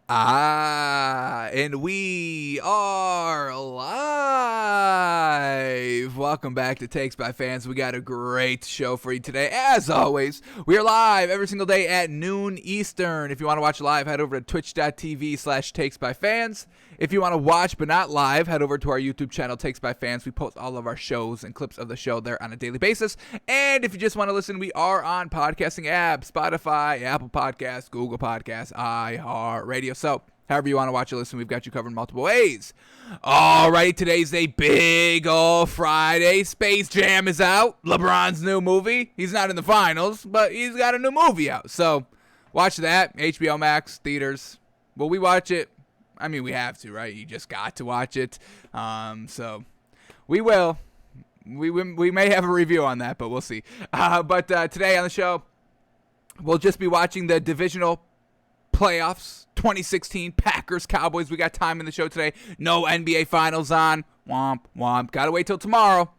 And we are live. Welcome back to Takes by Fans. We got a great show for you today. As always, we are live every single day at noon Eastern. If you want to watch live, head over to twitch.tv/takesbyfans. If you want to watch but not live, head over to our YouTube channel, Takes by Fans. We post all of our shows and clips of the show there on a daily basis. And if you just want to listen, we are on podcasting apps, Spotify, Apple Podcasts, Google Podcasts, iHeartRadio. So however you want to watch or listen, we've got you covered in multiple ways. All right, today's a big old Friday. Space Jam is out. LeBron's new movie. He's not in the finals, but he's got a new movie out. So watch that. HBO Max, theaters. Will we watch it? I mean, we have to, right? You just got to watch it. So we will. We may have a review on that, but we'll see. But today on the show, we'll just be watching the divisional playoffs 2016 Packers Cowboys. We got time in the show today. No NBA finals on. Womp womp. Gotta wait till tomorrow.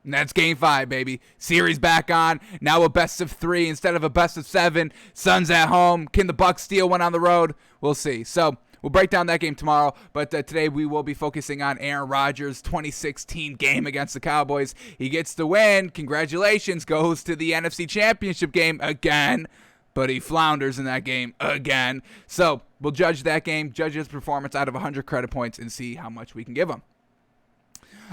And that's game 5, baby. Series back on. Now a best of 3 instead of a best of 7. Suns at home. Can the Bucks steal one on the road? We'll see. So we'll break down that game tomorrow, but today we will be focusing on Aaron Rodgers' 2016 game against the Cowboys. He gets the win. Congratulations. Goes to the NFC Championship game again, but he flounders in that game again. So we'll judge that game, judge his performance out of 100 credit points, and see how much we can give him.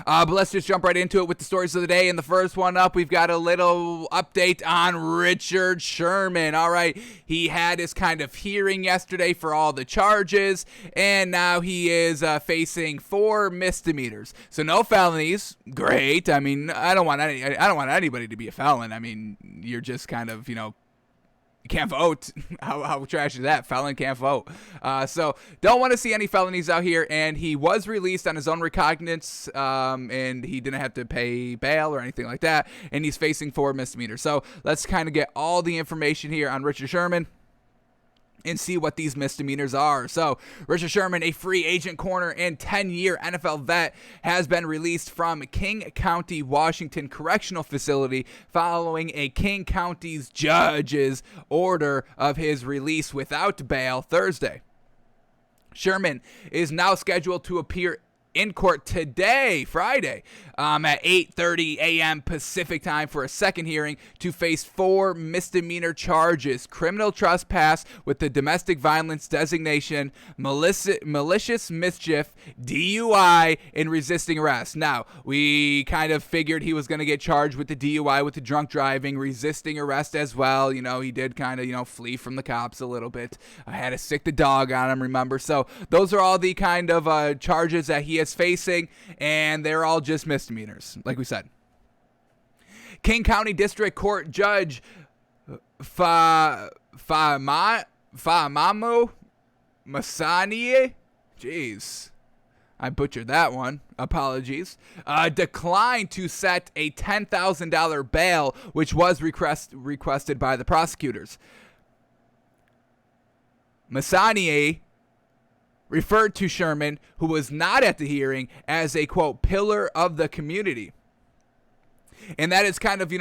But let's just jump right into it with the stories of the day. And the first one up, we've got a little update on Richard Sherman. All right, he had his kind of hearing yesterday for all the charges, and now he is facing 4 misdemeanors. So no felonies. Great. I mean, I don't want anybody to be a felon. I mean, you're just kind of, you can't vote. How trash is that? Felon can't vote. So don't want to see any felonies out here. And he was released on his own recognizance, and he didn't have to pay bail or anything like that. And he's facing 4 misdemeanors. So let's kind of get all the information here on Richard Sherman and see what these misdemeanors are. So Richard Sherman, a free agent corner and 10-year NFL vet, has been released from King County, Washington Correctional Facility following a King County's judge's order of his release without bail Thursday. Sherman is now scheduled to appear in court today, Friday, at 8:30 a.m. Pacific time for a second hearing to face 4 misdemeanor charges: criminal trespass with the domestic violence designation, malicious mischief, DUI, and resisting arrest. Now, we kind of figured he was going to get charged with the DUI, with the drunk driving, resisting arrest as well. He did kind of, flee from the cops a little bit. I had to sick the dog on him, remember? So those are all the kind of charges that he is facing, and they're all just misdemeanors, like we said. King County District Court Judge Famamu Masanie, jeez, I butchered that one, apologies, declined to set a $10,000 bail, which was requested by the prosecutors. Masanie referred to Sherman, who was not at the hearing, as a, quote, pillar of the community. And that is kind of,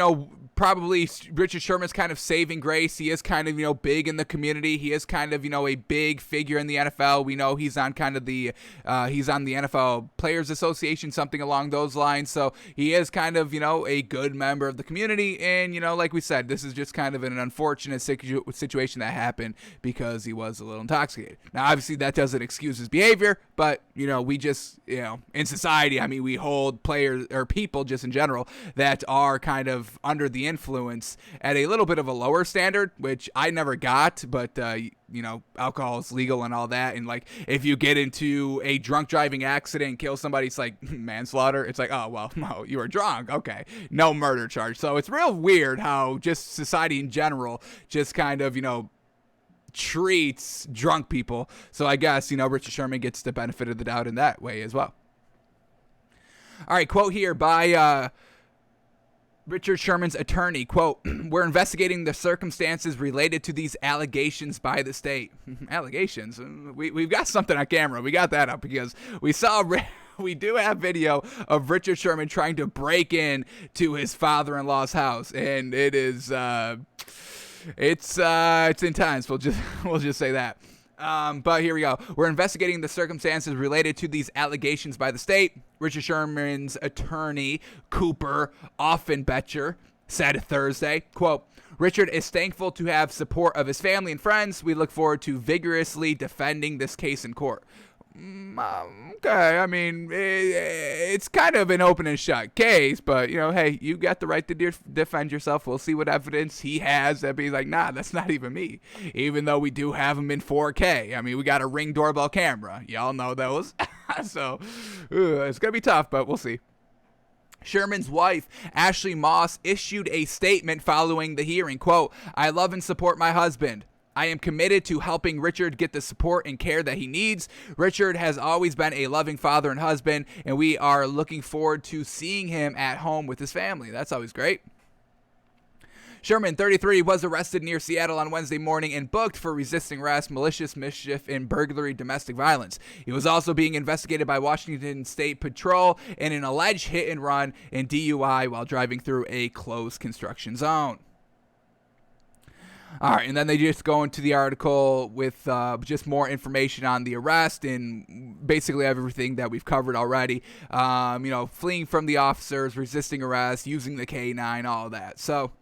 probably Richard Sherman's kind of saving grace. He is kind of, big in the community. He is kind of, a big figure in the NFL. We know he's on kind of he's on the NFL Players Association, something along those lines. So he is kind of, a good member of the community. And, like we said, this is just kind of an unfortunate situation that happened because he was a little intoxicated. Now, obviously, that doesn't excuse his behavior, but, we just, in society, I mean, we hold players or people just in general that are kind of under the influence at a little bit of a lower standard, which I never got, but alcohol is legal and all that, and like if you get into a drunk driving accident and kill somebody, it's like manslaughter. It's like, oh well, no, you were drunk, okay, no murder charge. So it's real weird how just society in general just kind of treats drunk people. So I guess Richard Sherman gets the benefit of the doubt in that way as well. All right, quote here by Richard Sherman's attorney, quote, "We're investigating the circumstances related to these allegations by the state." Allegations? We've got something on camera. We got that up because we saw we do have video of Richard Sherman trying to break in to his father-in-law's house, and it is it's intense. We'll just say that. But here we go. We're investigating the circumstances related to these allegations by the state. Richard Sherman's attorney, Cooper Offenbecher, said Thursday, quote, Richard is thankful to have support of his family and friends. We look forward to vigorously defending this case in court. Okay, I mean, it's kind of an open and shut case, but, hey, you got the right to defend yourself. We'll see what evidence he has that be like, nah, that's not even me, even though we do have him in 4K. I mean, we got a Ring doorbell camera. Y'all know those. So, it's going to be tough, but we'll see. Sherman's wife, Ashley Moss, issued a statement following the hearing, quote, I love and support my husband. I am committed to helping Richard get the support and care that he needs. Richard has always been a loving father and husband, and we are looking forward to seeing him at home with his family. That's always great. Sherman, 33, was arrested near Seattle on Wednesday morning and booked for resisting arrest, malicious mischief, and burglary domestic violence. He was also being investigated by Washington State Patrol in an alleged hit and run and DUI while driving through a closed construction zone. All right, and then they just go into the article with just more information on the arrest and basically everything that we've covered already. Fleeing from the officers, resisting arrest, using the K9, all of that. So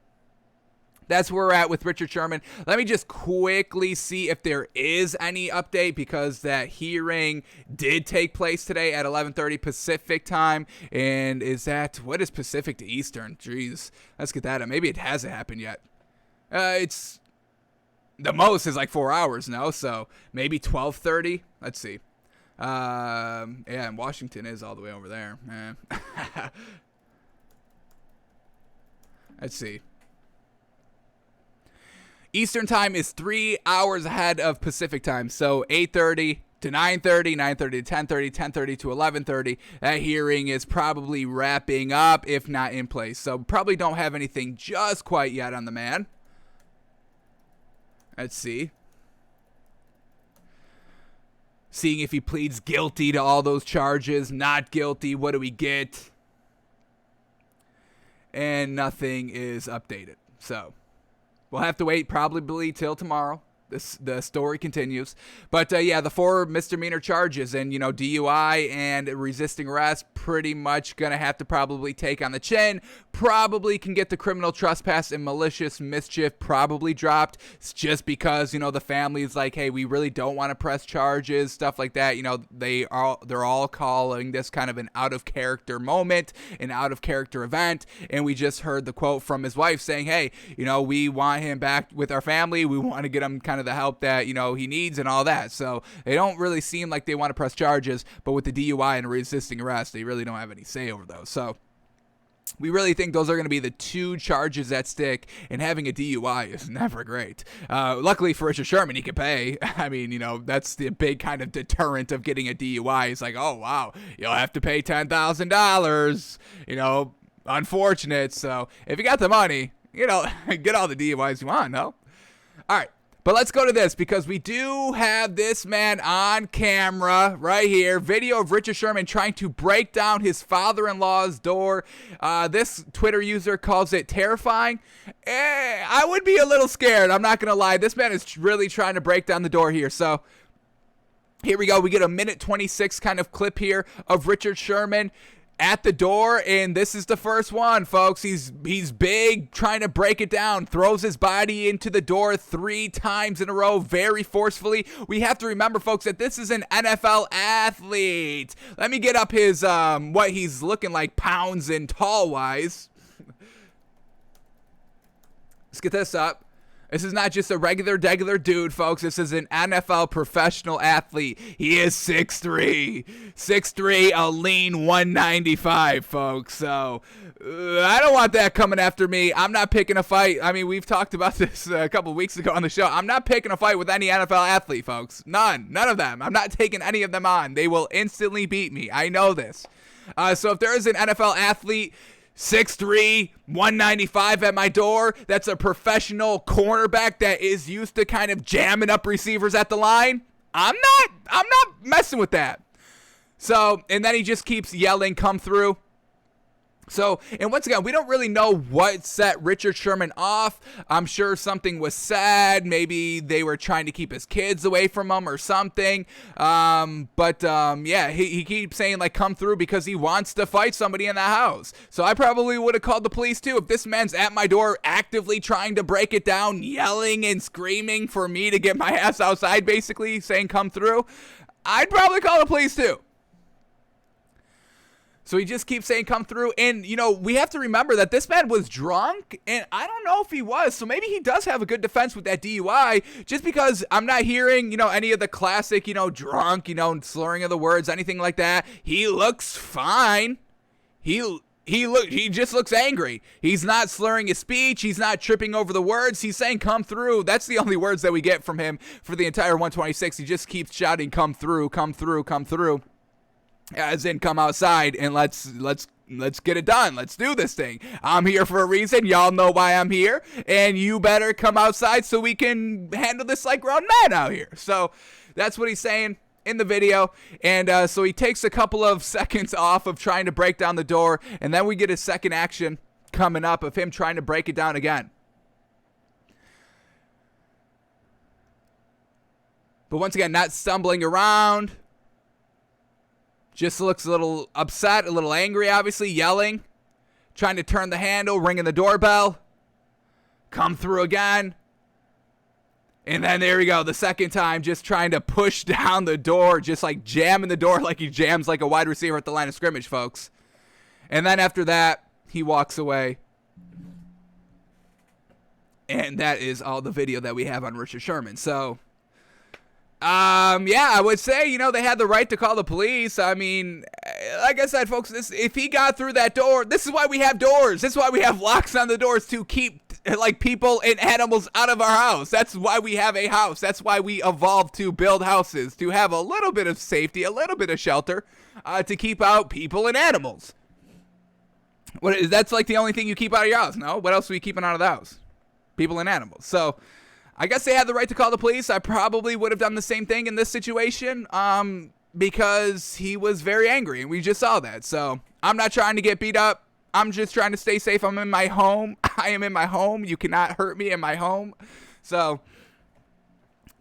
that's where we're at with Richard Sherman. Let me just quickly see if there is any update, because that hearing did take place today at 11:30 Pacific time. And what is Pacific to Eastern? Jeez, let's get that up. Maybe it hasn't happened yet. It's the most is like 4 hours now, so maybe 12:30. Let's see. And Washington is all the way over there. Let's see. Eastern time is 3 hours ahead of Pacific time, so 8:30 to 9:30, 9:30 to 10:30, 10:30 to 11:30. That hearing is probably wrapping up, if not in place. So probably don't have anything just quite yet on the man. Let's see. Seeing if he pleads guilty to all those charges, not guilty, what do we get? And nothing is updated. So we'll have to wait probably till tomorrow. The story continues. But, the 4 misdemeanor charges and, DUI and resisting arrest pretty much going to have to probably take on the chin. Probably can get the criminal trespass and malicious mischief probably dropped. It's just because, the family is like, hey, we really don't want to press charges, stuff like that. They're all calling this kind of an out-of-character moment, an out-of-character event. And we just heard the quote from his wife saying, hey, we want him back with our family. We want to get him kind of the help that he needs and all that. So they don't really seem like they want to press charges, but with the DUI and resisting arrest, they really don't have any say over those. So we really think those are going to be the 2 charges that stick, and having a DUI is never great. Luckily for Richard Sherman, he can pay. I mean, that's the big kind of deterrent of getting a DUI. It's like, oh wow, you'll have to pay $10,000. Unfortunate. So if you got the money, get all the DUIs you want. No. All right. But let's go to this, because we do have this man on camera right here. Video of Richard Sherman trying to break down his father-in-law's door. This Twitter user calls it terrifying. I would be a little scared. I'm not going to lie. This man is really trying to break down the door here. So here we go. We get a minute 26 kind of clip here of Richard Sherman at the door, and this is the first one, folks. He's big, trying to break it down, throws his body into the door 3 times in a row, very forcefully. We have to remember, folks, that this is an NFL athlete. Let me get up his what he's looking like pounds and tall wise. Let's get this up. This is not just a regular dude, folks. This is an NFL professional athlete. He is 6'3", a lean 195, folks. So I don't want that coming after me. I'm not picking a fight. I mean, we've talked about this a couple weeks ago on the show. I'm not picking a fight with any NFL athlete, folks. None of them. I'm not taking any of them on. They will instantly beat me. I know this. So if there is an NFL athlete 6'3", 195 at my door, that's a professional cornerback that is used to kind of jamming up receivers at the line, I'm not messing with that. So, and then he just keeps yelling, come through. So, and once again, we don't really know what set Richard Sherman off. I'm sure something was said. Maybe they were trying to keep his kids away from him or something. Yeah, he keeps saying, like, come through because he wants to fight somebody in the house. So I probably would have called the police too. If this man's at my door actively trying to break it down, yelling and screaming for me to get my ass outside, basically saying come through, I'd probably call the police too. So he just keeps saying come through. And, we have to remember that this man was drunk. And I don't know if he was. So maybe he does have a good defense with that DUI. Just because I'm not hearing, any of the classic, drunk, slurring of the words, anything like that. He looks fine. He just looks angry. He's not slurring his speech. He's not tripping over the words. He's saying come through. That's the only words that we get from him for the entire 126. He just keeps shouting come through, come through, come through. As in, come outside and let's get it done. Let's do this thing. I'm here for a reason. Y'all know why I'm here, and you better come outside so we can handle this like grown men out here. So that's what he's saying in the video, and so he takes a couple of seconds off of trying to break down the door, and then we get a second action coming up of him trying to break it down again. But once again, not stumbling around. Just looks a little upset, a little angry, obviously, yelling, trying to turn the handle, ringing the doorbell, come through again. And then there we go, the second time, just trying to push down the door, just like jamming the door like he jams like a wide receiver at the line of scrimmage, folks. And then after that, he walks away. And that is all the video that we have on Richard Sherman. So, I would say, they had the right to call the police. I mean, like I said, folks, if he got through that door, this is why we have doors. This is why we have locks on the doors to keep, like, people and animals out of our house. That's why we have a house. That's why we evolved to build houses, to have a little bit of safety, a little bit of shelter, to keep out people and animals. That's like the only thing you keep out of your house, no? What else are we keeping out of the house? People and animals. So, I guess they had the right to call the police. I probably would have done the same thing in this situation because he was very angry, and we just saw that. So I'm not trying to get beat up. I'm just trying to stay safe. I'm in my home. I am in my home. You cannot hurt me in my home. So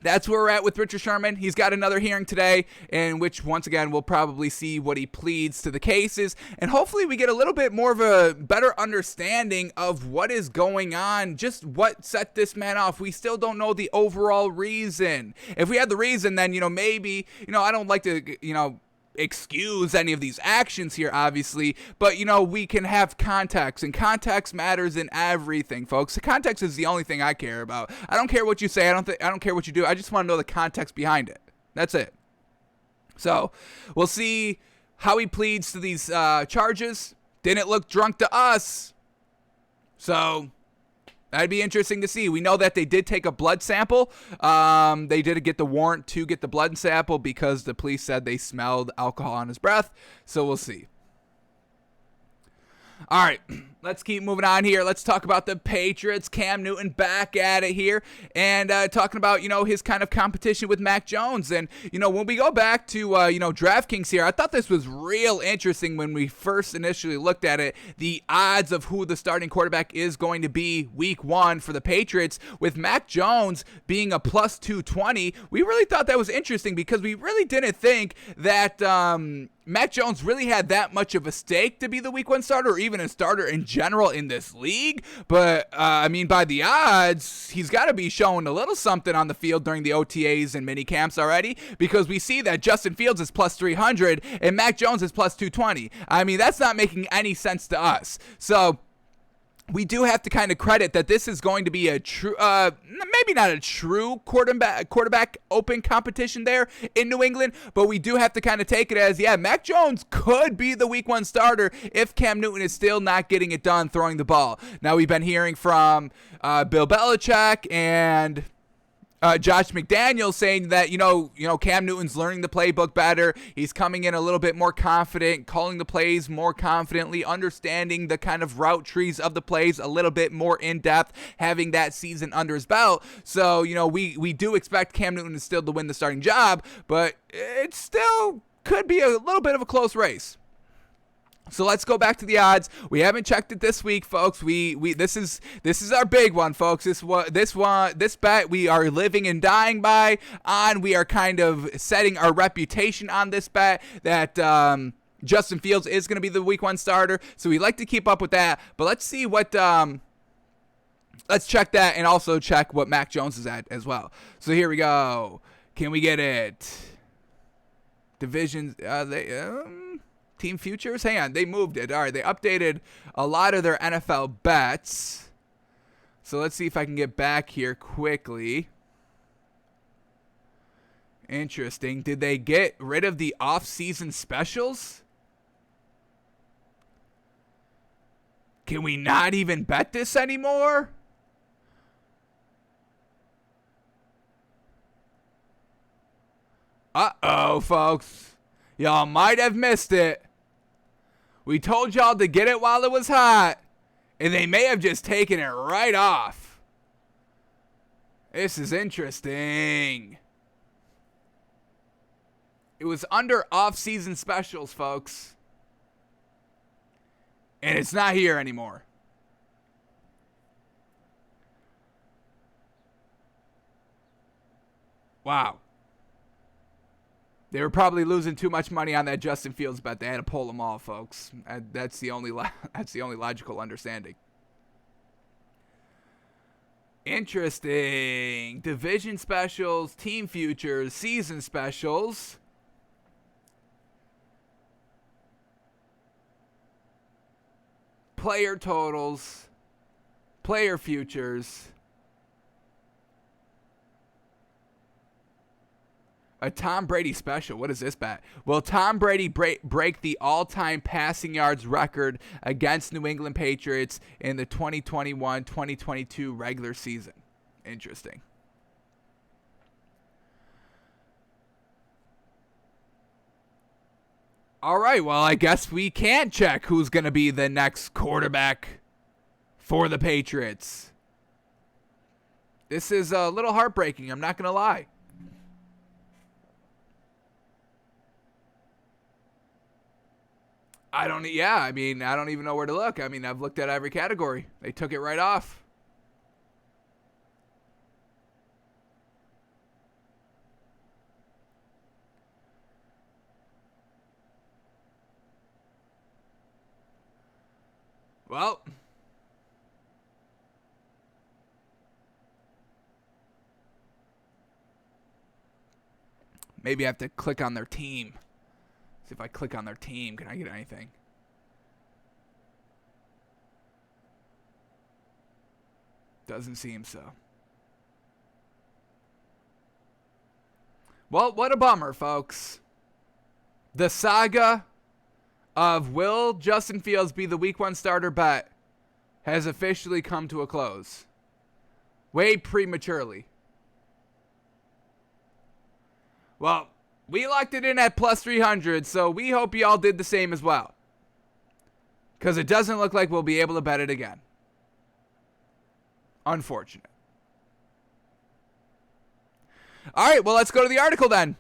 that's where we're at with Richard Sherman. He's got another hearing today in which, once again, we'll probably see what he pleads to the cases. And hopefully we get a little bit more of a better understanding of what is going on, just what set this man off. We still don't know the overall reason. If we had the reason, then, maybe, I don't like to, excuse any of these actions here, obviously, but we can have context, and context matters in everything, folks. The context is the only thing I care about. I don't care what you say. I don't care what you do. I just want to know the context behind it. That's it. So we'll see how he pleads to these charges. Didn't look drunk to us, so that'd be interesting to see. We know that they did take a blood sample. They did get the warrant to get the blood sample because the police said they smelled alcohol on his breath. So we'll see. All right, let's keep moving on here. Let's talk about the Patriots. Cam Newton back at it here and talking about, his kind of competition with Mac Jones. And, when we go back to, DraftKings here, I thought this was real interesting when we first initially looked at it. The odds of who the starting quarterback is going to be week 1 for the Patriots with Mac Jones being a plus 220. We really thought that was interesting because we really didn't think that Mac Jones really had that much of a stake to be the week 1 starter or even a starter in general in this league. But, by the odds, he's got to be showing a little something on the field during the OTAs and mini camps already because we see that Justin Fields is plus 300 and Mac Jones is plus 220. That's not making any sense to us. So we do have to kind of credit that this is going to be a true, maybe not a true quarterback open competition there in New England, but we do have to kind of take it as, Mac Jones could be the week 1 starter if Cam Newton is still not getting it done throwing the ball. Now, we've been hearing from Bill Belichick and Josh McDaniels saying that, Cam Newton's learning the playbook better. He's coming in a little bit more confident, calling the plays more confidently, understanding the kind of route trees of the plays a little bit more in depth, having that season under his belt. So, we do expect Cam Newton still to win the starting job, but it still could be a little bit of a close race. So let's go back to the odds. We haven't checked it this week, folks. This is our big one, folks. This bet we are living and dying by on. We are kind of setting our reputation on this bet that Justin Fields is going to be the week 1 starter. So we like to keep up with that. But let's see what let's check that and also check what Mac Jones is at as well. So here we go. Can we get it? Divisions Team futures? Hang on, they moved it. All right, they updated a lot of their NFL bets. So let's see if I can get back here quickly. Interesting. Did they get rid of the off-season specials? Can we not even bet this anymore? Uh-oh, folks. Y'all might have missed it. We told y'all to get it while it was hot, and they may have just taken it right off. This is interesting. It was under off-season specials, folks. And it's not here anymore. Wow. They were probably losing too much money on that Justin Fields bet. They had to pull them all, folks. That's the only logical understanding. Interesting. Division specials, team futures, season specials. Player totals, player futures. A Tom Brady special. What is this bet? Will Tom Brady break the all-time passing yards record against New England Patriots in the 2021-2022 regular season? Interesting. All right, well, I guess we can check who's going to be the next quarterback for the Patriots. This is a little heartbreaking, I'm not going to lie. I don't even know where to look. I mean, I've looked at every category. They took it right off. Well, maybe I have to click on their team. See if I click on their team, can I get anything? Doesn't seem so. Well, what a bummer, folks. The saga of will Justin Fields be the week 1 starter bet has officially come to a close. Way prematurely. Well, we locked it in at plus 300, so we hope y'all did the same as well. Because it doesn't look like we'll be able to bet it again. Unfortunate. All right, well, let's go to the article then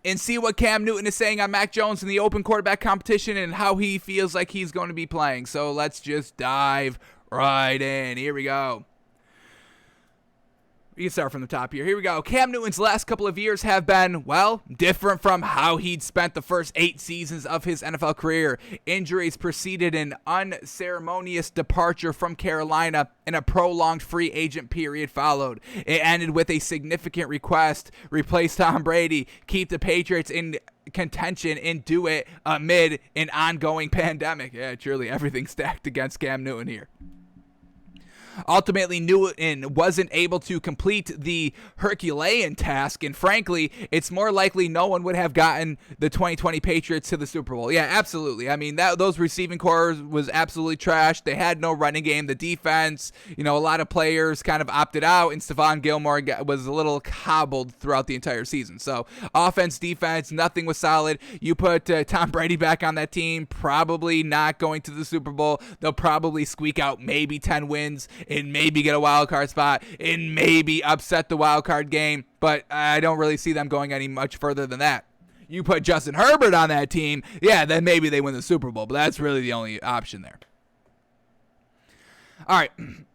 and see what Cam Newton is saying on Mac Jones in the open quarterback competition and how he feels like he's going to be playing. So let's just dive right in. Here we go. We can start from the top here. Here we go. Cam Newton's last couple of years have been, well, different from how he'd spent the first 8 seasons of his NFL career. Injuries preceded an unceremonious departure from Carolina, and a prolonged free agent period followed. It ended with a significant request: replace Tom Brady, keep the Patriots in contention, and do it amid an ongoing pandemic. Yeah, truly, everything stacked against Cam Newton here. Ultimately, Newton wasn't able to complete the Herculean task, and frankly, it's more likely no one would have gotten the 2020 Patriots to the Super Bowl. Yeah, absolutely. I mean, those receiving corps was absolutely trashed. They had no running game. The defense, a lot of players kind of opted out, and Stephon Gilmore was a little hobbled throughout the entire season. So, offense, defense, nothing was solid. You put Tom Brady back on that team, probably not going to the Super Bowl. They'll probably squeak out maybe 10 wins and maybe get a wild card spot and maybe upset the wild card game, but I don't really see them going any much further than that. You put Justin Herbert on that team, yeah, then maybe they win the Super Bowl, but that's really the only option there. All right,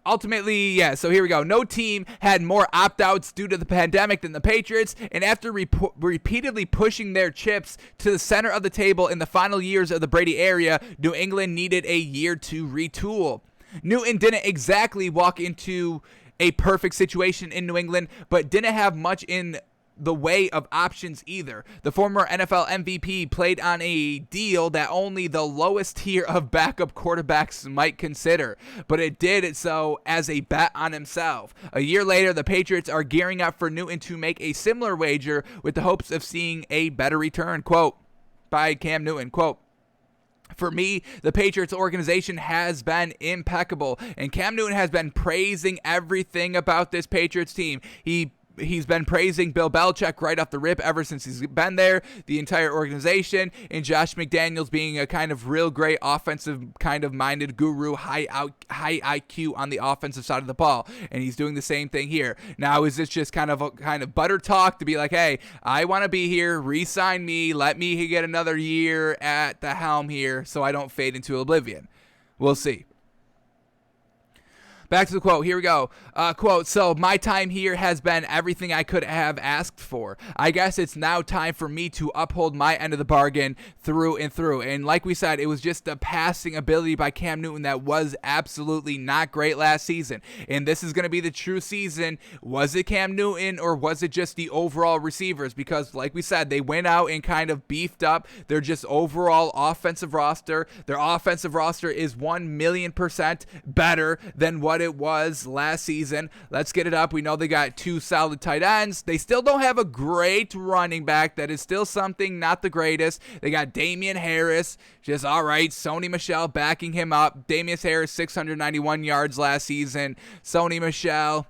ultimately, yeah, so here we go. No team had more opt-outs due to the pandemic than the Patriots, and after repeatedly pushing their chips to the center of the table in the final years of the Brady era, New England needed a year to retool. Newton didn't exactly walk into a perfect situation in New England, but didn't have much in the way of options either. The former NFL MVP played on a deal that only the lowest tier of backup quarterbacks might consider, but it did so as a bet on himself. A year later, the Patriots are gearing up for Newton to make a similar wager with the hopes of seeing a better return. Quote by Cam Newton, quote, "For me, the Patriots organization has been impeccable," and Cam Newton has been praising everything about this Patriots team. He's been praising Bill Belichick right off the rip ever since he's been there, the entire organization, and Josh McDaniels being a kind of real great offensive kind of minded guru, high IQ on the offensive side of the ball, and he's doing the same thing here. Now, is this just kind of butter talk to be like, hey, I want to be here, re-sign me, let me get another year at the helm here so I don't fade into oblivion? We'll see. Back to the quote. Here we go. Quote, "So my time here has been everything I could have asked for. I guess it's now time for me to uphold my end of the bargain through and through." And like we said, it was just a passing ability by Cam Newton that was absolutely not great last season. And this is going to be the true season. Was it Cam Newton or was it just the overall receivers? Because like we said, they went out and kind of beefed up their just overall offensive roster. Their offensive roster is 1,000,000% better than what it was last season. Let's get it up. We know they got 2 solid tight ends. They still don't have a great running back. That is still something, not the greatest. They got Damian Harris, just all right. Sony Michel backing him up. Damian Harris, 691 yards last season. Sony Michel,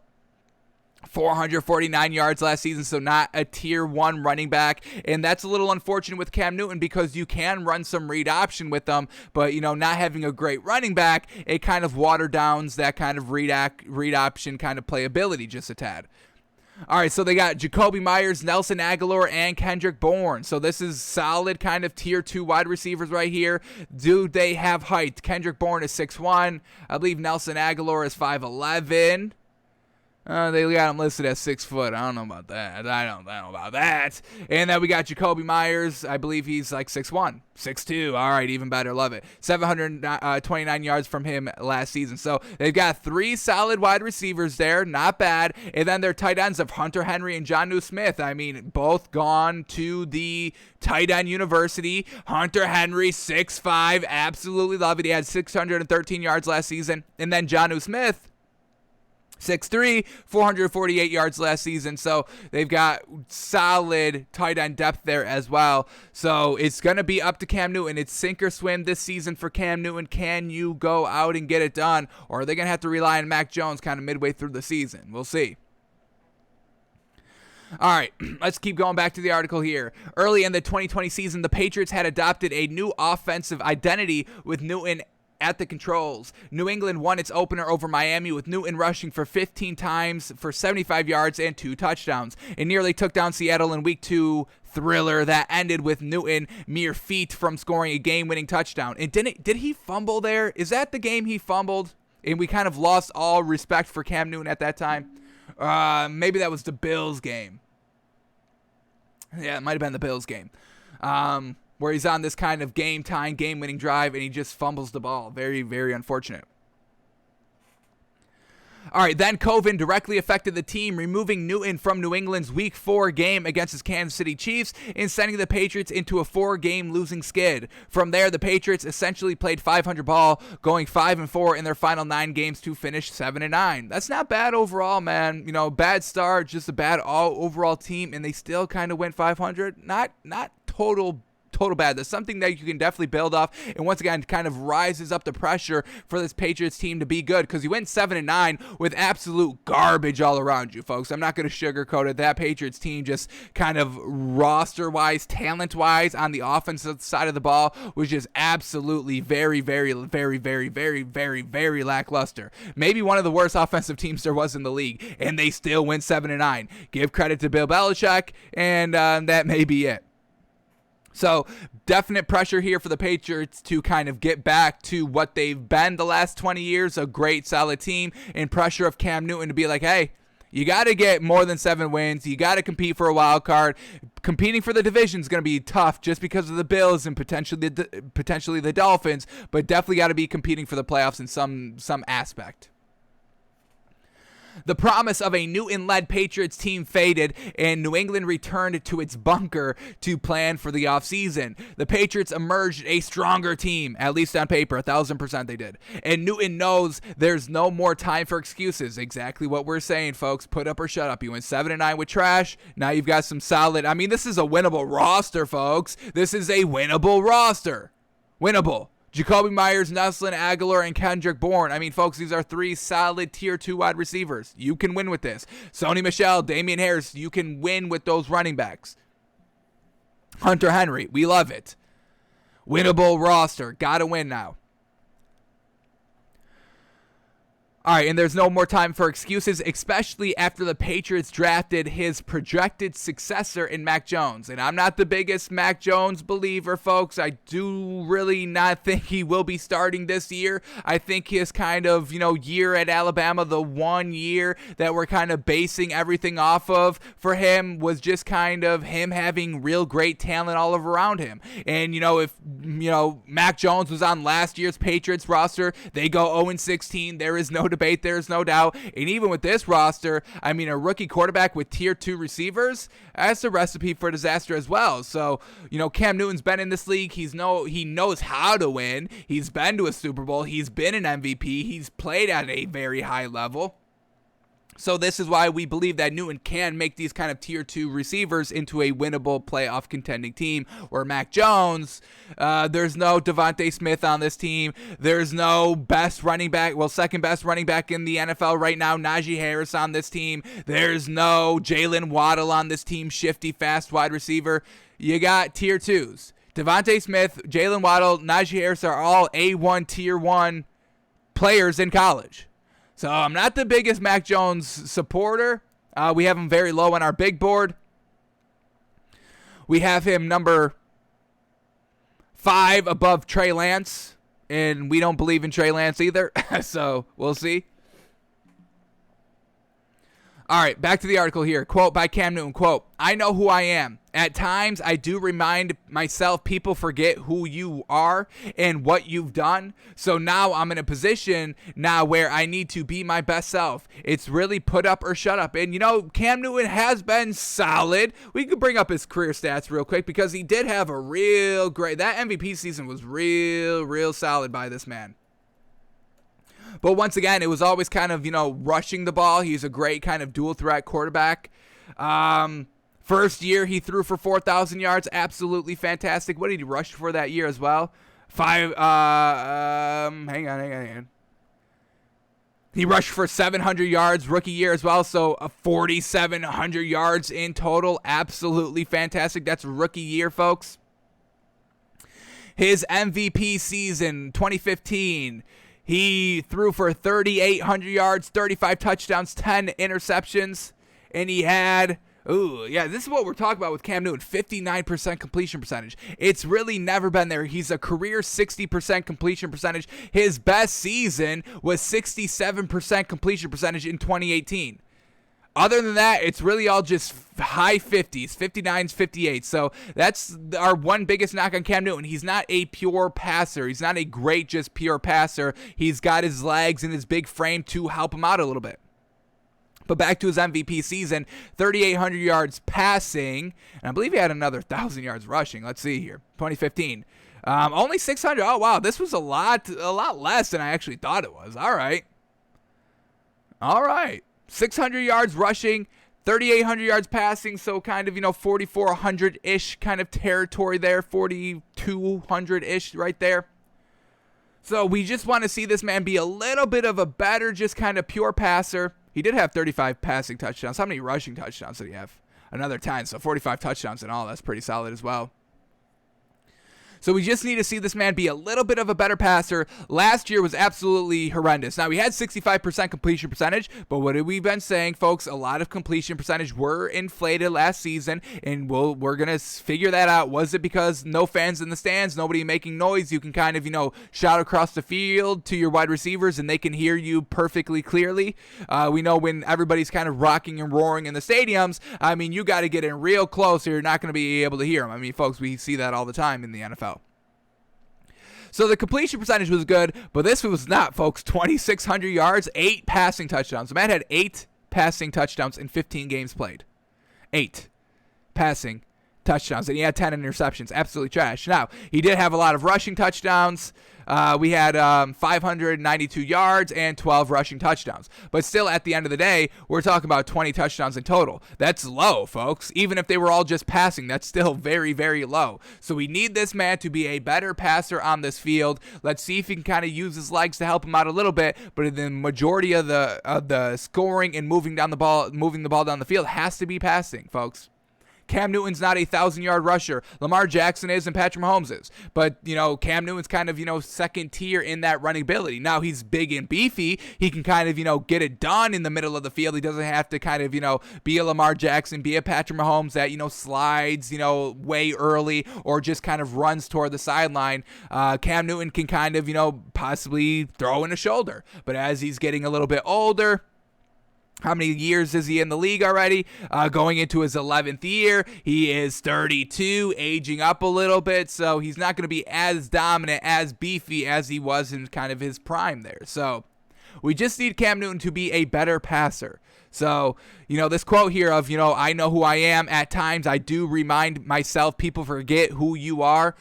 449 yards last season, so not a tier 1 running back. And that's a little unfortunate with Cam Newton because you can run some read option with them, but not having a great running back, it kind of water downs that kind of read option kind of playability just a tad. All right, so they got Jacoby Myers, Nelson Aguilar, and Kendrick Bourne. So this is solid kind of tier 2 wide receivers right here. Do they have height? Kendrick Bourne is 6'1". I believe Nelson Aguilar is 5'11". They got him listed as 6 foot. I don't know about that. I don't know about that. And then we got Jacoby Myers. I believe he's like 6'1", 6'2". All right, even better. Love it. 729 yards from him last season. So they've got 3 solid wide receivers there. Not bad. And then their tight ends of Hunter Henry and Jonnu Smith. I mean, both gone to the tight end university. Hunter Henry, 6'5". Absolutely love it. He had 613 yards last season. And then Jonnu Smith, 6'3", 448 yards last season. So they've got solid tight end depth there as well. So it's going to be up to Cam Newton. It's sink or swim this season for Cam Newton. Can you go out and get it done? Or are they going to have to rely on Mac Jones kind of midway through the season? We'll see. All right, let's keep going back to the article here. Early in the 2020 season, the Patriots had adopted a new offensive identity with Newton at the controls. New England won its opener over Miami with Newton rushing for 15 times for 75 yards and 2 touchdowns. It nearly took down Seattle in Week 2 thriller that ended with Newton mere feet from scoring a game-winning touchdown. And did he fumble there? Is that the game he fumbled? And we kind of lost all respect for Cam Newton at that time. Maybe that was the Bills game. Yeah, it might have been the Bills game. Where he's on this kind of game-tying, game-winning drive, and he just fumbles the ball. Very, very unfortunate. All right, then COVID directly affected the team, removing Newton from New England's Week 4 game against his Kansas City Chiefs and sending the Patriots into a 4-game losing skid. From there, the Patriots essentially played 500 ball, going 5-4 in their final 9 games to finish 7-9. That's not bad overall, man. Bad start, just a bad overall team, and they still kind of went 500. Not total bad. That's something that you can definitely build off, and once again kind of rises up the pressure for this Patriots team to be good, because you went 7-9 with absolute garbage all around you, folks. I'm not going to sugarcoat it. That Patriots team just kind of roster-wise, talent-wise on the offensive side of the ball was just absolutely very, very, very, very, very, very, very lackluster. Maybe one of the worst offensive teams there was in the league, and they still went 7-9. Give credit to Bill Belichick, and that may be it. So definite pressure here for the Patriots to kind of get back to what they've been the last 20 years, a great solid team, and pressure of Cam Newton to be like, hey, you got to get more than 7 wins. You got to compete for a wild card. Competing for the division is going to be tough just because of the Bills and potentially the Dolphins, but definitely got to be competing for the playoffs in some aspect. The promise of a Newton-led Patriots team faded, and New England returned to its bunker to plan for the offseason. The Patriots emerged a stronger team, at least on paper, 1,000% they did. And Newton knows there's no more time for excuses. Exactly what we're saying, folks. Put up or shut up. You went 7-9 with trash. Now you've got some solid. I mean, this is a winnable roster, folks. This is a winnable roster. Winnable. Jacoby Myers, Nelson Aguilar, and Kendrick Bourne. I mean, folks, these are 3 solid Tier 2 wide receivers. You can win with this. Sony Michel, Damian Harris, you can win with those running backs. Hunter Henry, we love it. Winnable roster. Gotta win now. All right, and there's no more time for excuses, especially after the Patriots drafted his projected successor in Mac Jones. And I'm not the biggest Mac Jones believer, folks. I do really not think he will be starting this year. I think his kind of, year at Alabama, the 1 year that we're kind of basing everything off of for him was just kind of him having real great talent all around him. And, if, Mac Jones was on last year's Patriots roster, they go 0-16. There is no debate, there's no doubt. And even with this roster, I mean, a rookie quarterback with Tier 2 receivers, that's a recipe for disaster as well. So, Cam Newton's been in this league. He knows how to win. He's been to a Super Bowl. He's been an MVP. He's played at a very high level. So this is why we believe that Newton can make these kind of Tier 2 receivers into a winnable playoff contending team. Where Mac Jones, there's no Devontae Smith on this team. There's no second best running back in the NFL right now, Najee Harris on this team. There's no Jalen Waddle on this team, shifty, fast wide receiver. You got Tier 2s. Devontae Smith, Jalen Waddle, Najee Harris are all A1 Tier 1 players in college. So I'm not the biggest Mac Jones supporter. We have him very low on our big board. We have him number 5 above Trey Lance, and we don't believe in Trey Lance either. So we'll see. All right, back to the article here. Quote by Cam Newton, quote, "I know who I am. At times, I do remind myself people forget who you are and what you've done. So now I'm in a position now where I need to be my best self. It's really put up or shut up." And, Cam Newton has been solid. We could bring up his career stats real quick because he did have a real great, that MVP season was real solid by this man. But once again, it was always kind of, rushing the ball. He's a great kind of dual threat quarterback. First year, he threw for 4,000 yards. Absolutely fantastic. What did he rush for that year as well? Hang on. He rushed for 700 yards rookie year as well. So 4,700 yards in total. Absolutely fantastic. That's rookie year, folks. His MVP season, 2015. He threw for 3,800 yards, 35 touchdowns, 10 interceptions, and he had, this is what we're talking about with Cam Newton, 59% completion percentage. It's really never been there. He's a career 60% completion percentage. His best season was 67% completion percentage in 2018. Other than that, it's really all just high 50s, 59s, 58s. So that's our one biggest knock on Cam Newton. He's not a pure passer. He's not a great, just pure passer. He's got his legs and his big frame to help him out a little bit. But back to his MVP season, 3,800 yards passing, and I believe he had another 1,000 yards rushing. Let's see here, 2015. Only 600. Oh, wow, this was a lot less than I actually thought it was. All right. 600 yards rushing, 3,800 yards passing, so kind of, 4,400-ish kind of territory there, 4,200-ish right there. So we just want to see this man be a little bit of a better, just kind of pure passer. He did have 35 passing touchdowns. How many rushing touchdowns did he have? Another 10, so 45 touchdowns in all. That's pretty solid as well. So we just need to see this man be a little bit of a better passer. Last year was absolutely horrendous. Now, we had 65% completion percentage, but what have we been saying, folks? A lot of completion percentage were inflated last season, and we're going to figure that out. Was it because no fans in the stands, nobody making noise? You can kind of, shout across the field to your wide receivers, and they can hear you perfectly clearly. We know when everybody's kind of rocking and roaring in the stadiums, you got to get in real close or you're not going to be able to hear them. Folks, we see that all the time in the NFL. So the completion percentage was good, but this was not, folks. 2,600 yards, 8 passing touchdowns. The man had 8 passing touchdowns in 15 games played. 8 passing touchdowns, and he had 10 interceptions. Absolutely trash. Now, he did have a lot of rushing touchdowns. We had 592 yards and 12 rushing touchdowns. But still, at the end of the day, we're talking about 20 touchdowns in total. That's low, folks. Even if they were all just passing, that's still very, very low. So we need this man to be a better passer on this field. Let's see if he can kind of use his legs to help him out a little bit. But the majority of the scoring and moving the ball down the field has to be passing, folks. Cam Newton's not a 1,000-yard rusher. Lamar Jackson is and Patrick Mahomes is. But, Cam Newton's kind of, second tier in that running ability. Now, he's big and beefy. He can kind of, get it done in the middle of the field. He doesn't have to kind of, be a Lamar Jackson, be a Patrick Mahomes that, slides, way early or just kind of runs toward the sideline. Cam Newton can kind of, possibly throw in a shoulder. But as he's getting a little bit older, how many years is he in the league already? Going into his 11th year. He is 32, aging up a little bit, so he's not going to be as dominant, as beefy as he was in kind of his prime there. So we just need Cam Newton to be a better passer. So, this quote here of, I know who I am. At times I do remind myself, people forget who you are.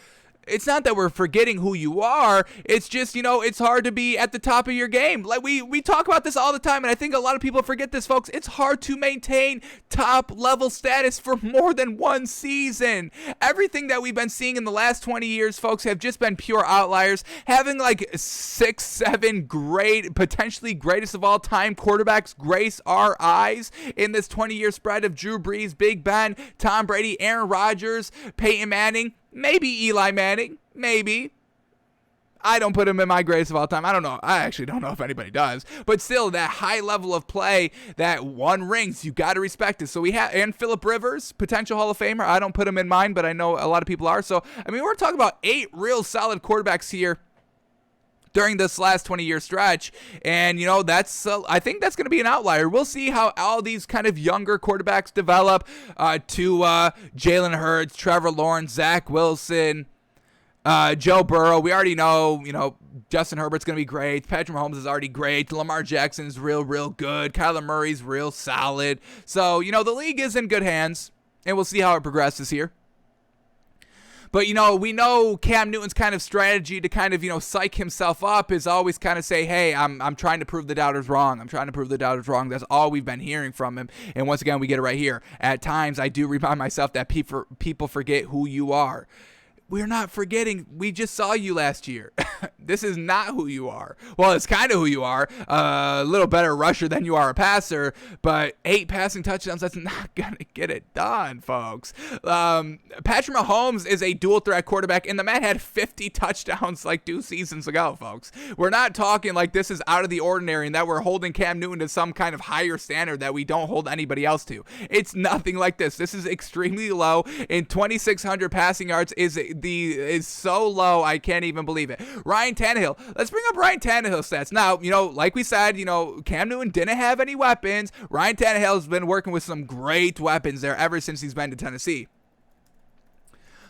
It's not that we're forgetting who you are. It's just, it's hard to be at the top of your game. Like we talk about this all the time, and I think a lot of people forget this, folks. It's hard to maintain top-level status for more than one season. Everything that we've been seeing in the last 20 years, folks, have just been pure outliers. Having like 6, 7 great, potentially greatest of all time quarterbacks grace our eyes in this 20-year spread of Drew Brees, Big Ben, Tom Brady, Aaron Rodgers, Peyton Manning, maybe Eli Manning, maybe. I don't put him in my greatest of all time. I don't know. I actually don't know if anybody does. But still, that high level of play, that won rings, you got to respect it. So we have, and Phillip Rivers, potential Hall of Famer. I don't put him in mine, but I know a lot of people are. So, we're talking about 8 real solid quarterbacks here during this last 20-year stretch, and I think that's going to be an outlier. We'll see how all these kind of younger quarterbacks develop. To Jalen Hurts, Trevor Lawrence, Zach Wilson, Joe Burrow. We already know, Justin Herbert's going to be great. Patrick Mahomes is already great. Lamar Jackson's real good. Kyler Murray's real solid. So the league is in good hands, and we'll see how it progresses here. But, we know Cam Newton's kind of strategy to kind of, psych himself up is always kind of say, hey, I'm trying to prove the doubters wrong. I'm trying to prove the doubters wrong. That's all we've been hearing from him. And once again, we get it right here. At times, I do remind myself that people forget who you are. We're not forgetting. We just saw you last year. This is not who you are. Well, it's kind of who you are. A little better rusher than you are a passer, but 8 passing touchdowns, that's not going to get it done, folks. Patrick Mahomes is a dual threat quarterback, and the man had 50 touchdowns like 2 seasons ago, folks. We're not talking like this is out of the ordinary and that we're holding Cam Newton to some kind of higher standard that we don't hold anybody else to. It's nothing like this. This is extremely low, and 2,600 passing yards is so low, I can't even believe it. Ryan Tannehill. Let's bring up Ryan Tannehill's stats. Now, like we said, Cam Newton didn't have any weapons. Ryan Tannehill has been working with some great weapons there ever since he's been to Tennessee.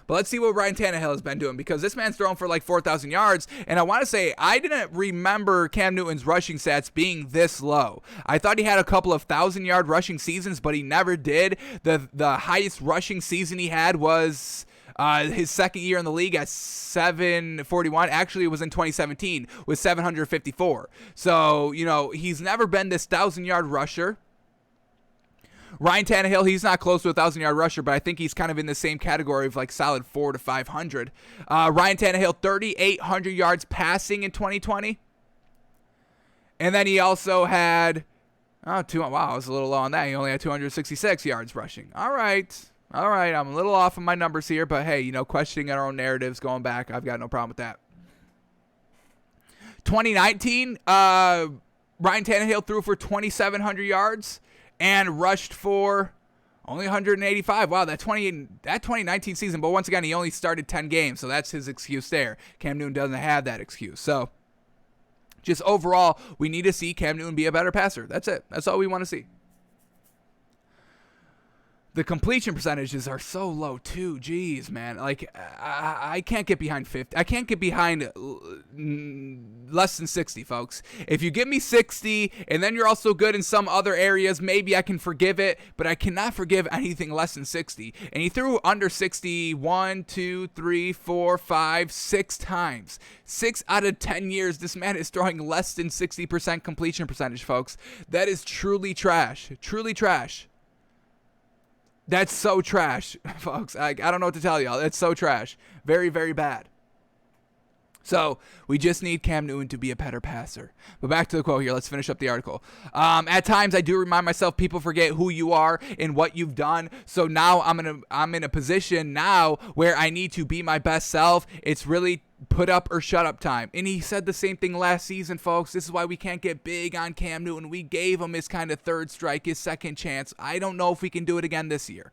But let's see what Ryan Tannehill has been doing, because this man's thrown for like 4,000 yards. And I want to say, I didn't remember Cam Newton's rushing stats being this low. I thought he had a couple of 1,000-yard rushing seasons, but he never did. The highest rushing season he had was his second year in the league at 741. Actually, it was in 2017 with 754. So, he's never been this 1,000-yard rusher. Ryan Tannehill, he's not close to a 1,000-yard rusher, but I think he's kind of in the same category of like solid 400 to 500. Ryan Tannehill, 3,800 yards passing in 2020. And then he also had, wow, I was a little low on that. He only had 266 yards rushing. All right. All right, I'm a little off on my numbers here, but hey, questioning our own narratives, going back, I've got no problem with that. 2019, Ryan Tannehill threw for 2,700 yards and rushed for only 185. Wow, that 2019 season, but once again, he only started 10 games, so that's his excuse there. Cam Newton doesn't have that excuse. So just overall, we need to see Cam Newton be a better passer. That's it. That's all we want to see. The completion percentages are so low too. Jeez, man. Like, I can't get behind 50. I can't get behind less than 60, folks. If you give me 60 and then you're also good in some other areas, maybe I can forgive it, but I cannot forgive anything less than 60. And he threw under 60 1, 2, 3, 4, 5, 6 times. 6 out of 10 years, this man is throwing less than 60% completion percentage, folks. That is truly trash. Truly trash. That's so trash, folks. I don't know what to tell y'all. That's so trash. Very, very bad. So we just need Cam Newton to be a better passer. But back to the quote here. Let's finish up the article. At times, I do remind myself people forget who you are and what you've done. So now I'm in a position now where I need to be my best self. It's really put up or shut up time. And he said the same thing last season, folks. This is why we can't get big on Cam Newton. We gave him his kind of third strike, his second chance. I don't know if we can do it again this year.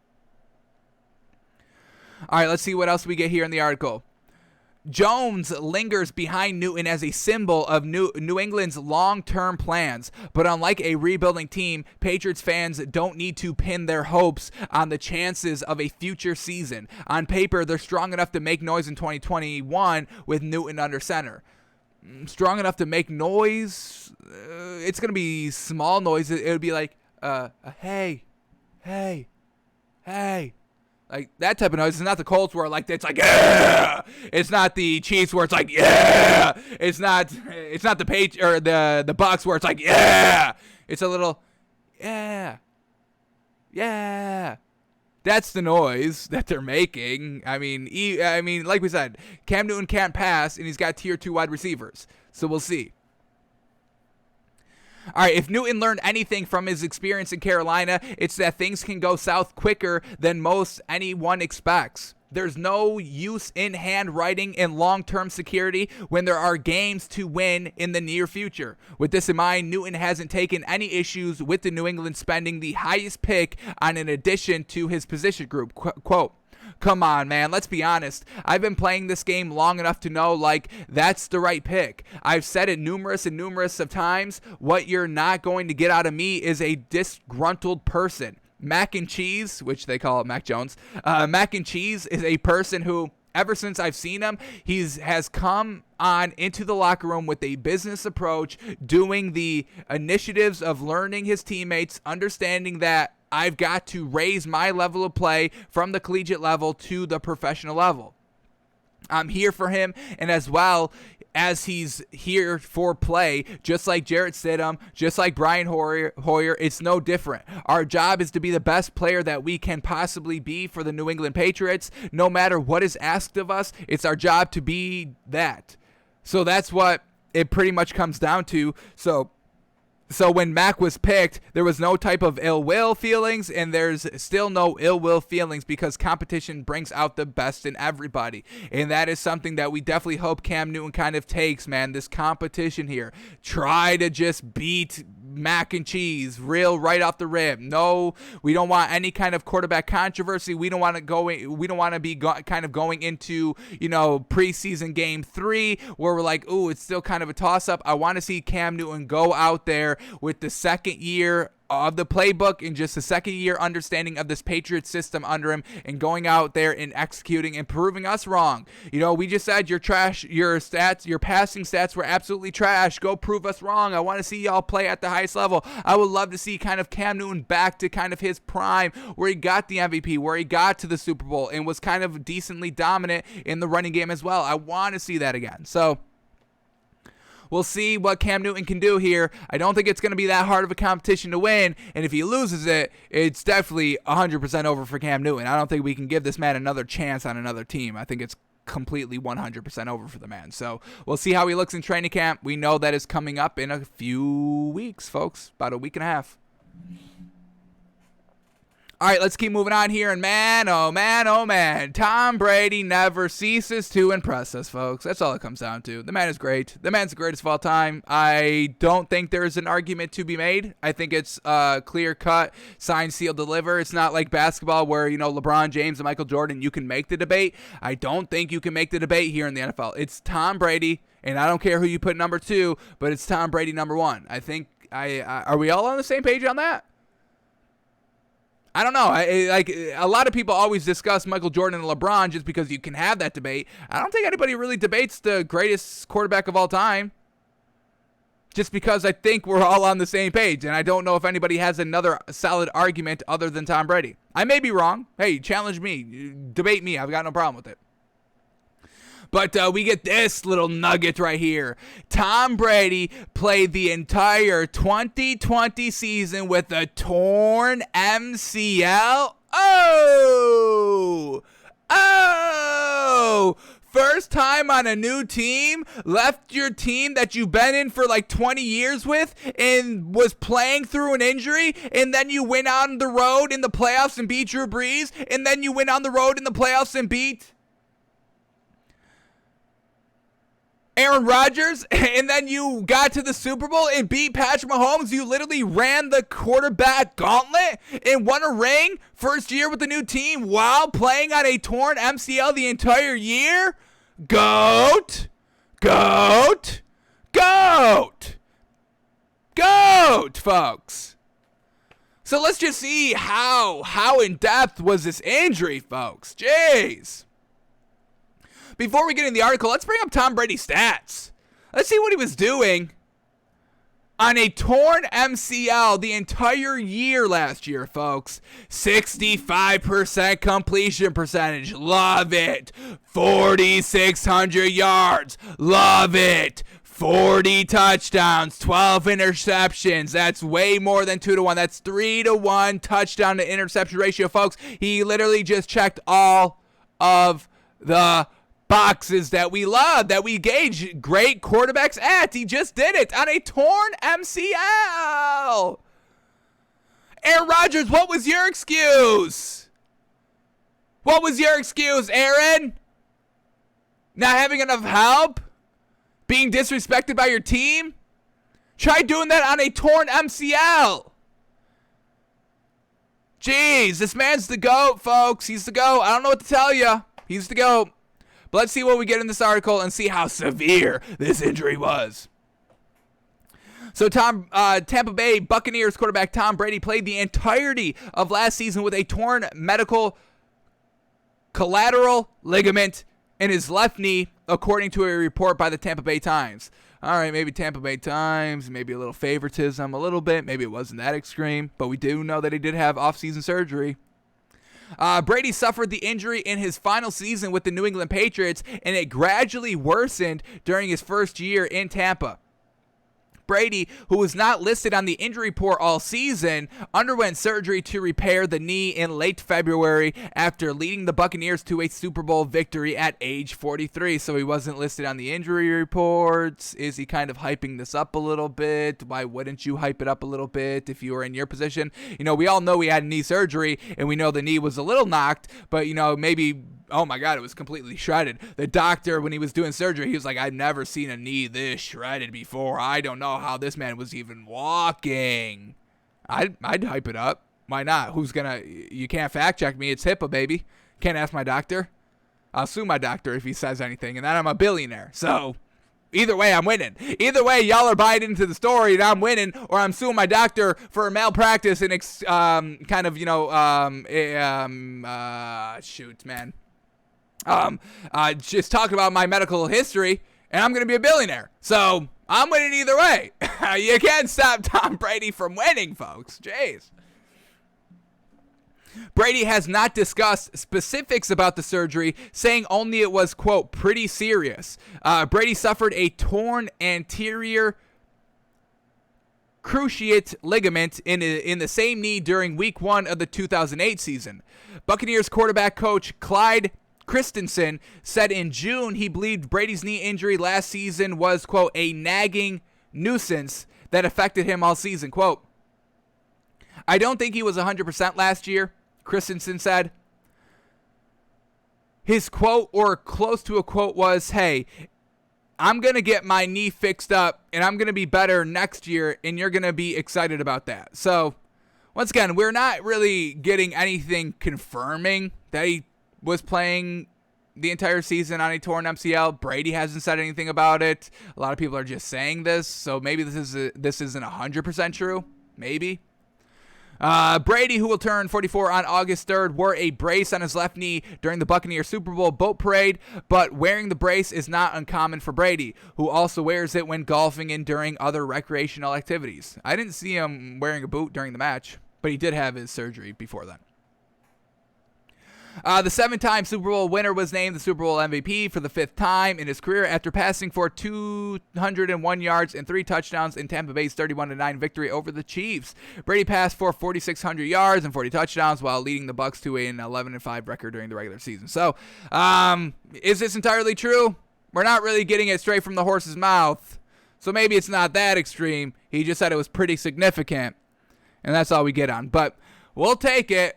All right, let's see what else we get here in the article. Jones lingers behind Newton as a symbol of New England's long-term plans, but unlike a rebuilding team, Patriots fans don't need to pin their hopes on the chances of a future season. On paper, they're strong enough to make noise in 2021 with Newton under center. Strong enough to make noise? It's going to be small noise. It would be like, hey. Like that type of noise. It's not the Colts where like it's like yeah. It's not the Chiefs where it's like yeah. It's not the or the Bucks where it's like yeah. It's a little yeah. That's the noise that they're making. I mean, like we said, Cam Newton can't pass, and he's got tier 2 wide receivers. So we'll see. All right, if Newton learned anything from his experience in Carolina, it's that things can go south quicker than most anyone expects. There's no use in handwriting and long-term security when there are games to win in the near future. With this in mind, Newton hasn't taken any issues with the New England spending the highest pick on an addition to his position group. Quote, come on, man, let's be honest. I've been playing this game long enough to know, like, that's the right pick. I've said it numerous of times. What you're not going to get out of me is a disgruntled person. Mac and Cheese, which they call it Mac Jones, Mac and Cheese is a person who, ever since I've seen him, has come on into the locker room with a business approach, doing the initiatives of learning his teammates, understanding that I've got to raise my level of play from the collegiate level to the professional level. I'm here for him, and as well as he's here for play, just like Jarrett Stidham, just like Brian Hoyer, it's no different. Our job is to be the best player that we can possibly be for the New England Patriots. No matter what is asked of us, it's our job to be that. So that's what it pretty much comes down to. So when Mac was picked, there was no type of ill will feelings, and there's still no ill will feelings because competition brings out the best in everybody. And that is something that we definitely hope Cam Newton kind of takes, man, this competition here. Try to just beat Mac and Cheese right off the rip. No, we don't want any kind of quarterback controversy. We don't want to be kind of going into, preseason game 3 where we're like, ooh, it's still kind of a toss up. I want to see Cam Newton go out there with the second year of the playbook and just the second year understanding of this Patriot system under him and going out there and executing and proving us wrong. We just said you're trash, your passing stats were absolutely trash. Go prove us wrong. I want to see y'all play at the highest level. I would love to see kind of Cam Newton back to kind of his prime where he got the MVP, where he got to the Super Bowl and was kind of decently dominant in the running game as well. I want to see that again. So we'll see what Cam Newton can do here. I don't think it's going to be that hard of a competition to win, and if he loses it, it's definitely 100% over for Cam Newton. I don't think we can give this man another chance on another team. I think it's completely 100% over for the man. So we'll see how he looks in training camp. We know that is coming up in a few weeks, folks, about a week and a half. All right, let's keep moving on here. And man, oh man, oh man, Tom Brady never ceases to impress us, folks. That's all it comes down to. The man is great. The man's the greatest of all time. I don't think there's an argument to be made. I think it's clear cut, sign, seal, deliver. It's not like basketball where, LeBron James and Michael Jordan, you can make the debate. I don't think you can make the debate here in the NFL. It's Tom Brady, and I don't care who you put number 2, but it's Tom Brady number 1. I think, are we all on the same page on that? I don't know. A lot of people always discuss Michael Jordan and LeBron just because you can have that debate. I don't think anybody really debates the greatest quarterback of all time. Just because I think we're all on the same page, and I don't know if anybody has another solid argument other than Tom Brady. I may be wrong. Hey, challenge me. Debate me. I've got no problem with it. But we get this little nugget right here. Tom Brady played the entire 2020 season with a torn MCL. Oh! First time on a new team, left your team that you've been in for like 20 years with and was playing through an injury, and then you went on the road in the playoffs and beat Drew Brees, and then you went on the road in the playoffs and beat Aaron Rodgers, and then you got to the Super Bowl and beat Patrick Mahomes. You literally ran the quarterback gauntlet and won a ring first year with the new team while playing on a torn MCL the entire year. GOAT, GOAT, GOAT, GOAT, folks. So let's just see how in depth was this injury, folks. Jeez. Before we get in the article, let's bring up Tom Brady's stats. Let's see what he was doing on a torn MCL the entire year last year, folks. 65% completion percentage. Love it. 4,600 yards. Love it. 40 touchdowns, 12 interceptions. That's way more than 2-1. That's 3-1 touchdown to interception ratio, folks. He literally just checked all of the boxes that we love, that we gauge great quarterbacks at. He just did it on a torn MCL. Aaron Rodgers, what was your excuse? What was your excuse, Aaron? Not having enough help? Being disrespected by your team? Try doing that on a torn MCL. Jeez, this man's the GOAT, folks. He's the GOAT. I don't know what to tell you. He's the GOAT. But let's see what we get in this article and see how severe this injury was. So Tampa Bay Buccaneers quarterback Tom Brady played the entirety of last season with a torn medial collateral ligament in his left knee, according to a report by the Tampa Bay Times. All right, maybe Tampa Bay Times, maybe a little favoritism, a little bit. Maybe it wasn't that extreme, but we do know that he did have off-season surgery. Brady suffered the injury in his final season with the New England Patriots, and it gradually worsened during his first year in Tampa. Brady, who was not listed on the injury report all season, underwent surgery to repair the knee in late February after leading the Buccaneers to a Super Bowl victory at age 43. So he wasn't listed on the injury reports. Is he kind of hyping this up a little bit? Why wouldn't you hype it up a little bit if you were in your position? We all know he had knee surgery, and we know the knee was a little knocked, but, maybe... Oh my God, it was completely shredded. The doctor, when he was doing surgery, he was like, I've never seen a knee this shredded before. I don't know how this man was even walking. I'd hype it up. Why not? You can't fact check me. It's HIPAA, baby. Can't ask my doctor. I'll sue my doctor if he says anything, and then I'm a billionaire. So either way, I'm winning. Either way, y'all are buying into the story, and I'm winning, or I'm suing my doctor for malpractice and shoot, man. Just talking about my medical history, and I'm going to be a billionaire. So I'm winning either way. You can't stop Tom Brady from winning, folks. Jeez. Brady has not discussed specifics about the surgery, saying only it was, quote, pretty serious. Brady suffered a torn anterior cruciate ligament in the same knee during week 1 of the 2008 season. Buccaneers quarterback coach Clyde Christensen said in June he believed Brady's knee injury last season was, quote, a nagging nuisance that affected him all season. Quote, I don't think he was 100% last year. Christensen said. His quote, or close to a quote, was, hey, I'm going to get my knee fixed up, and I'm going to be better next year, and you're going to be excited about that. So, once again, we're not really getting anything confirming that he was playing the entire season on a torn MCL. Brady hasn't said anything about it. A lot of people are just saying this, so maybe this isn't 100% true. Maybe. Brady, who will turn 44 on August 3rd, wore a brace on his left knee during the Buccaneers Super Bowl boat parade, but wearing the brace is not uncommon for Brady, who also wears it when golfing and during other recreational activities. I didn't see him wearing a boot during the match, but he did have his surgery before then. The 7-time Super Bowl winner was named the Super Bowl MVP for the 5th time in his career after passing for 201 yards and 3 touchdowns in Tampa Bay's 31-9 victory over the Chiefs. Brady passed for 4,600 yards and 40 touchdowns while leading the Bucs to an 11-5 record during the regular season. So, is this entirely true? We're not really getting it straight from the horse's mouth, so maybe it's not that extreme. He just said it was pretty significant, and that's all we get on. But we'll take it.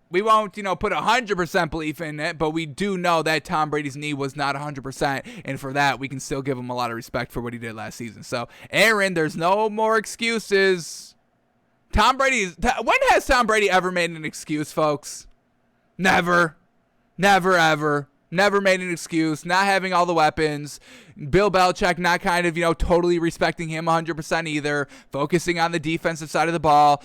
We won't, put 100% belief in it, but we do know that Tom Brady's knee was not 100%, and for that, we can still give him a lot of respect for what he did last season. So, Aaron, there's no more excuses. When has Tom Brady ever made an excuse, folks? Never. Never, ever. Never made an excuse, not having all the weapons. Bill Belichick not kind of, totally respecting him 100% either, focusing on the defensive side of the ball.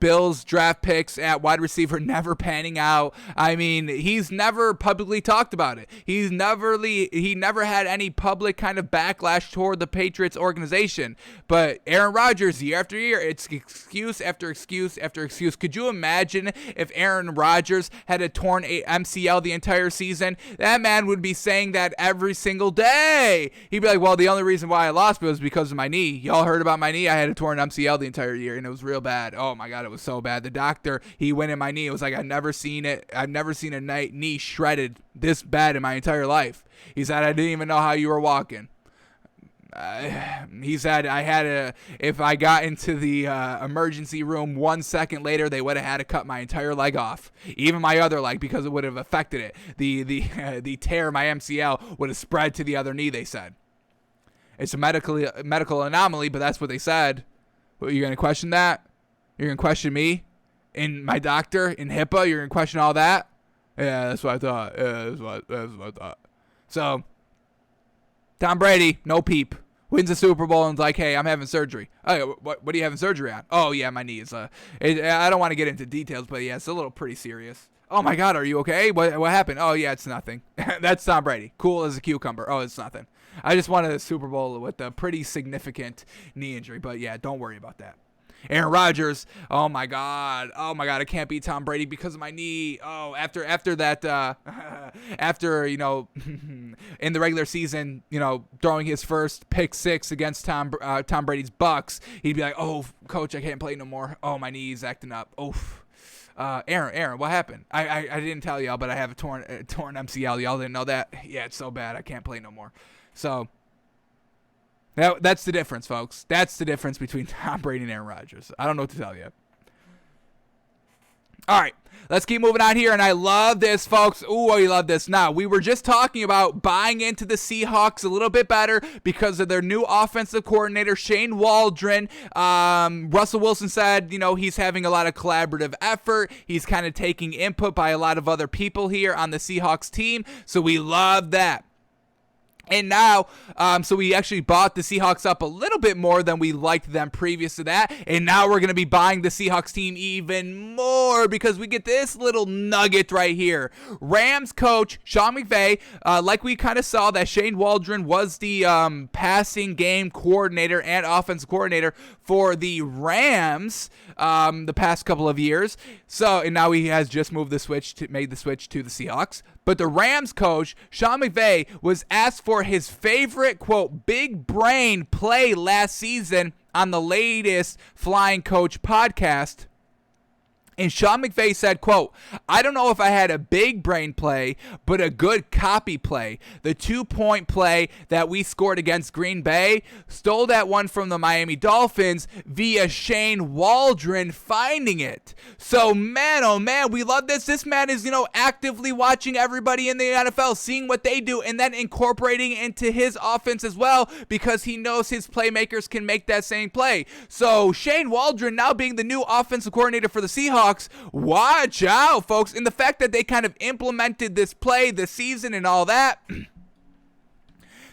Bill's draft picks at wide receiver never panning out. I mean, he's never publicly talked about it. He never had any public kind of backlash toward the Patriots organization. But Aaron Rodgers, year after year, it's excuse after excuse after excuse. Could you imagine if Aaron Rodgers had a torn MCL the entire season? That man would be saying that every single day. He'd be like, well, the only reason why I lost was because of my knee. Y'all heard about my knee? I had a torn MCL the entire year, and it was real bad. Oh, my God, it was so bad. The doctor, he went in my knee. It was like, I've never seen a knee shredded this bad in my entire life. He said, I didn't even know how you were walking. He said if I got into the emergency room 1 second later, they would have had to cut my entire leg off, even my other leg, because it would have affected it. The tear in my MCL would have spread to the other knee. They said it's a medical anomaly, but that's what they said. What, you're gonna question that? You're gonna question me and my doctor in HIPAA? You're gonna question all that? Yeah, that's what I thought. Yeah, that's what I thought. So, Tom Brady, no peep, wins the Super Bowl and's like, hey, I'm having surgery. Oh, what are you having surgery on? Oh, yeah, my knee is, I don't want to get into details, but yeah, it's a little pretty serious. Oh, my God, are you okay? What happened? Oh, yeah, it's nothing. That's Tom Brady. Cool as a cucumber. Oh, it's nothing. I just wanted a Super Bowl with a pretty significant knee injury, but yeah, don't worry about that. Aaron Rodgers, oh my God, I can't beat Tom Brady because of my knee. Oh, after that, after, in the regular season, throwing his first pick 6 against Tom Brady's Bucs, he'd be like, oh, coach, I can't play no more. Oh, my knee's acting up. Oof. Aaron, what happened? I didn't tell y'all, but I have a torn MCL. Y'all didn't know that? Yeah, it's so bad, I can't play no more. So, that's the difference, folks. That's the difference between Tom Brady and Aaron Rodgers. I don't know what to tell you. All right, let's keep moving on here, and I love this, folks. Ooh, I love this. Now, we were just talking about buying into the Seahawks a little bit better because of their new offensive coordinator, Shane Waldron. Russell Wilson said, he's having a lot of collaborative effort. He's kind of taking input by a lot of other people here on the Seahawks team, so we love that. And now, so we actually bought the Seahawks up a little bit more than we liked them previous to that. And now we're going to be buying the Seahawks team even more because we get this little nugget right here. Rams coach Sean McVay, like we kind of saw that Shane Waldron was the passing game coordinator and offensive coordinator for the Rams the past couple of years. So, and now he has just made the switch to the Seahawks. But the Rams coach, Sean McVay, was asked for his favorite, quote, big brain play last season on the latest Flying Coach podcast. And Sean McVay said, quote, "I don't know if I had a big brain play, but a good copy play. The 2-point play that we scored against Green Bay, stole that one from the Miami Dolphins via Shane Waldron finding it." So, man, oh man, we love this. This man is, actively watching everybody in the NFL, seeing what they do, and then incorporating it into his offense as well, because he knows his playmakers can make that same play. So, Shane Waldron now being the new offensive coordinator for the Seahawks, watch out, folks. And the fact that they kind of implemented this play this season and all that,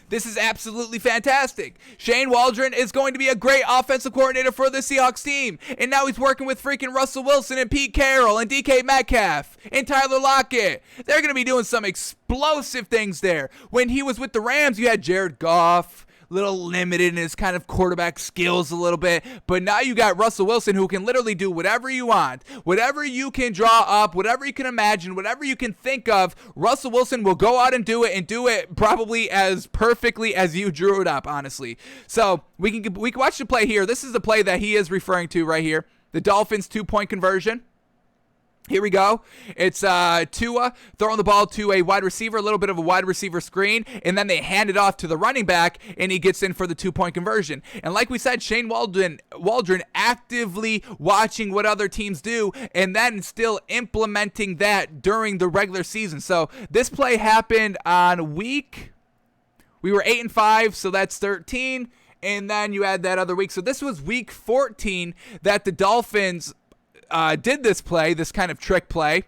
this is absolutely fantastic. Shane Waldron is going to be a great offensive coordinator for the Seahawks team. And now he's working with freaking Russell Wilson and Pete Carroll and DK Metcalf and Tyler Lockett. They're going to be doing some explosive things there. When he was with the Rams, you had Jared Goff, little limited in his kind of quarterback skills a little bit, but now you got Russell Wilson, who can literally do whatever you want, whatever you can draw up, whatever you can imagine, whatever you can think of. Russell Wilson will go out and do it probably as perfectly as you drew it up, honestly. So we can watch the play here. This is the play that he is referring to right here, the Dolphins 2-point conversion. Here we go. It's Tua throwing the ball to a wide receiver, a little bit of a wide receiver screen, and then they hand it off to the running back, and he gets in for the 2-point conversion. And like we said, Shane Waldron actively watching what other teams do, and then still implementing that during the regular season. So this play happened on we were 8-5, so that's 13, and then you add that other week. So this was week 14 that the Dolphins did this play, this kind of trick play.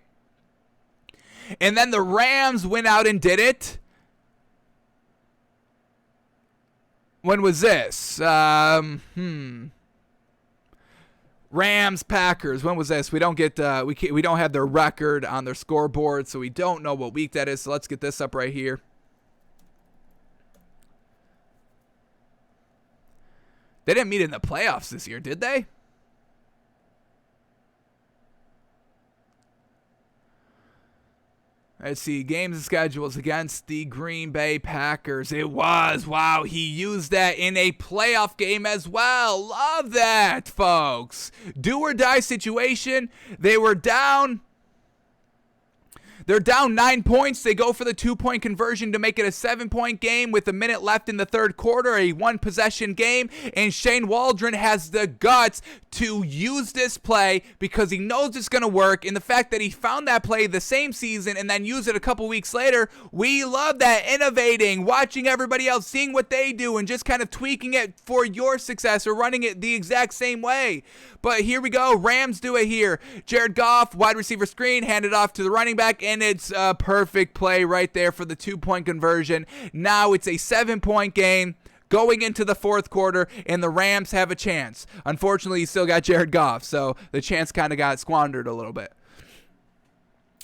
And then the Rams went out and did it. When was this? Rams, Packers. When was this? We don't get we don't have their record on their scoreboard, so we don't know what week that is. So let's get this up right here. They didn't meet in the playoffs this year, did they? Let's see, games and schedules against the Green Bay Packers. It was, wow, he used that in a playoff game as well. Love that, folks. Do or die situation. They were down. They're down 9 points. They go for the 2-point conversion to make it a 7-point game with a minute left in the third quarter, a 1-possession game. And Shane Waldron has the guts to use this play because he knows it's going to work. And the fact that he found that play the same season and then used it a couple weeks later, we love that. Innovating, watching everybody else, seeing what they do, and just kind of tweaking it for your success or running it the exact same way. But here we go. Rams do it here. Jared Goff, wide receiver screen, handed off to the running back, and it's a perfect play right there for the 2-point conversion. Now it's a 7-point game going into the fourth quarter, and the Rams have a chance. Unfortunately, you still got Jared Goff, so the chance kind of got squandered a little bit.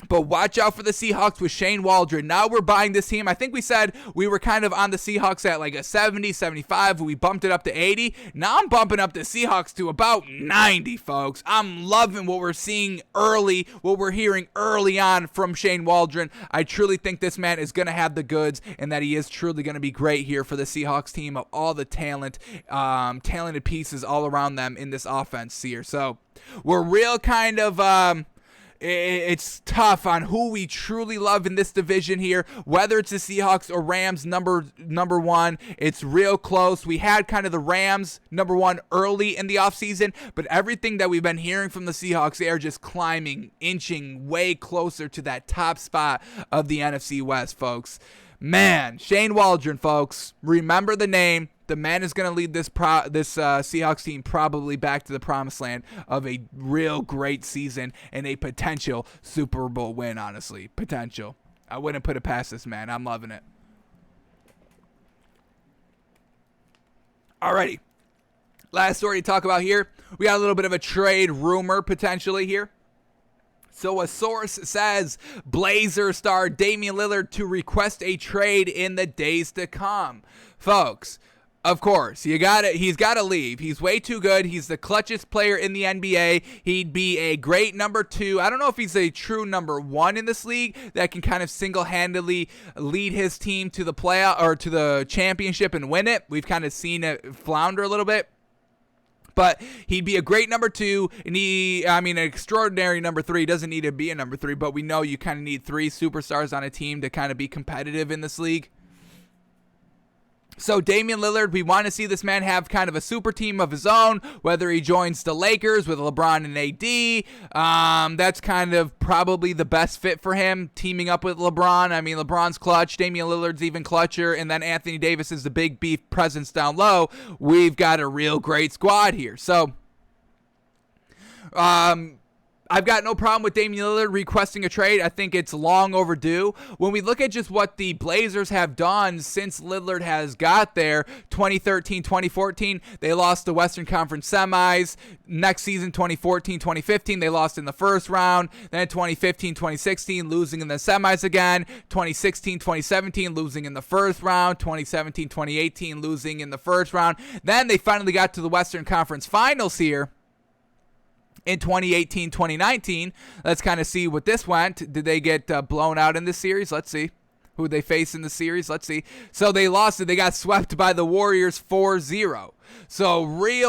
But watch out for the Seahawks with Shane Waldron. Now we're buying this team. I think we said we were kind of on the Seahawks at like a 70, 75. We bumped it up to 80. Now I'm bumping up the Seahawks to about 90, folks. I'm loving what we're seeing early, what we're hearing early on from Shane Waldron. I truly think this man is going to have the goods and that he is truly going to be great here for the Seahawks team of all the talented pieces all around them in this offense here. So we're real kind of... It's tough on who we truly love in this division here, whether it's the Seahawks or Rams number one. It's real close. We had kind of the Rams number one early in the offseason, but everything that we've been hearing from the Seahawks, they are just climbing, inching way closer to that top spot of the NFC West, folks. Man, Shane Waldron, folks, remember the name. The man is going to lead this Seahawks team probably back to the promised land of a real great season and a potential Super Bowl win, honestly. Potential. I wouldn't put it past this man. I'm loving it. Alrighty. Last story to talk about here. We got a little bit of a trade rumor potentially here. So a source says Blazer star Damian Lillard to request a trade in the days to come. Folks, of course, he's got to leave. He's way too good. He's the clutchest player in the NBA. He'd be a great number two. I don't know if he's a true number one in this league that can kind of single-handedly lead his team to the playoff or to the championship and win it. We've kind of seen it flounder a little bit. But he'd be a great number 2, and an extraordinary number 3. He doesn't need to be a number 3, but we know you kind of need 3 superstars on a team to kind of be competitive in this league. So Damian Lillard, we want to see this man have kind of a super team of his own, whether he joins the Lakers with LeBron and AD. That's kind of probably the best fit for him, teaming up with LeBron. I mean, LeBron's clutch, Damian Lillard's even clutcher, and then Anthony Davis is the big beef presence down low. We've got a real great squad here. So, I've got no problem with Damian Lillard requesting a trade. I think it's long overdue. When we look at just what the Blazers have done since Lillard has got there, 2013, 2014, they lost the Western Conference semis. Next season, 2014, 2015, they lost in the first round. Then 2015, 2016, losing in the semis again. 2016, 2017, losing in the first round. 2017, 2018, losing in the first round. Then they finally got to the Western Conference finals here in 2018, 2019. Let's kind of see what this went. Did they get blown out in this series? Let's see. Who they face in the series? Let's see. So they lost it. They got swept by the Warriors 4-0. So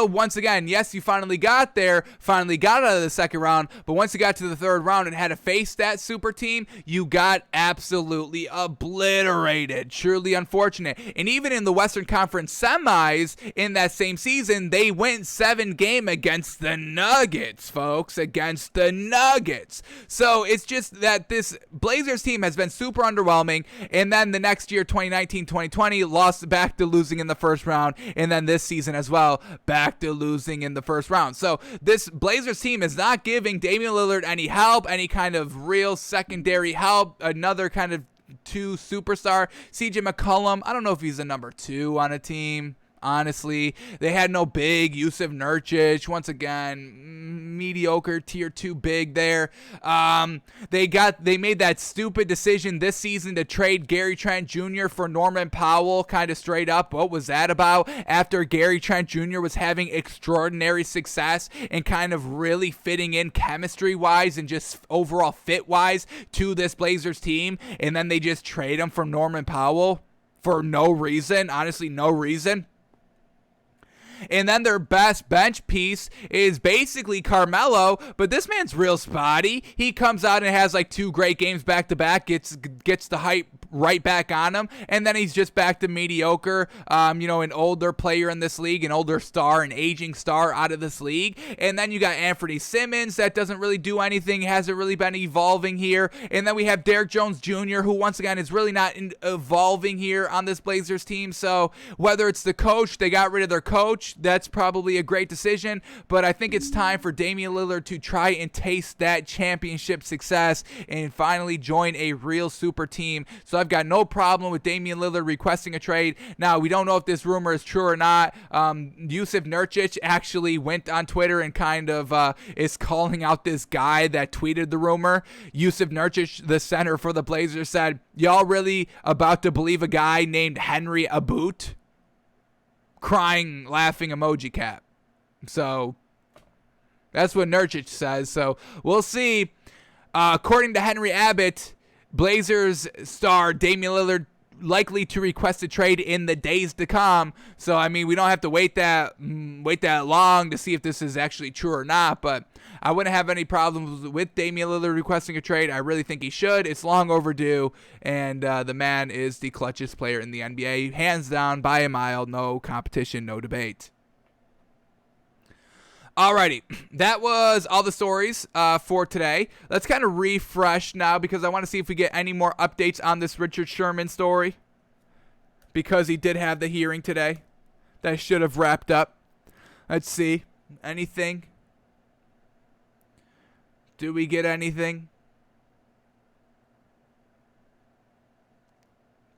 once again, yes, you finally got there, finally got out of the second round, but once you got to the third round and had to face that super team, you got absolutely obliterated. Truly unfortunate. And even in the Western Conference semis in that same season, they went 7-game against the Nuggets, folks, against the Nuggets. So it's just that this Blazers team has been super underwhelming, and then the next year, 2019, 2020, lost back to losing in the first round, and then this season as well, back to losing in the first round. So this Blazers team is not giving Damian Lillard any help, any kind of real secondary help, another kind of 2 superstar. CJ McCollum, I don't know if he's a number 2 on a team. Honestly, they had no big. Yusuf Nurkic, once again, mediocre, tier 2 big there. They made that stupid decision this season to trade Gary Trent Jr. for Norman Powell, kind of straight up. What was that about? After Gary Trent Jr. was having extraordinary success and kind of really fitting in chemistry-wise and just overall fit-wise to this Blazers team, and then they just trade him for Norman Powell for no reason, honestly, no reason. And then their best bench piece is basically Carmelo, but this man's real spotty. He comes out and has like 2 great games back to back, gets the hype right back on him, and then he's just back to mediocre. An older player in this league, an older star, an aging star out of this league. And then you got Anthony Simmons that doesn't really do anything, hasn't really been evolving here. And then we have Derrick Jones Jr., who once again is really not evolving here on this Blazers team. So whether it's the coach, they got rid of their coach, that's probably a great decision, but I think it's time for Damian Lillard to try and taste that championship success and finally join a real super team. So I've got no problem with Damian Lillard requesting a trade. Now, we don't know if this rumor is true or not. Yusuf Nurkic actually went on Twitter and kind of is calling out this guy that tweeted the rumor. Yusuf Nurkic, the center for the Blazers, said, "Y'all really about to believe a guy named Henry Aboot?" Crying, laughing emoji cap. So that's what Nurkic says. So we'll see. According to Henry Abbott, Blazers star Damian Lillard likely to request a trade in the days to come. So I mean, we don't have to wait that long to see if this is actually true or not. But I wouldn't have any problems with Damian Lillard requesting a trade. I really think he should. It's long overdue, and the man is the clutchest player in the NBA, hands down, by a mile. No competition, no debate. Alrighty, that was all the stories for today. Let's kind of refresh now because I want to see if we get any more updates on this Richard Sherman story, because he did have the hearing today that should have wrapped up. Let's see. Anything? Do we get anything?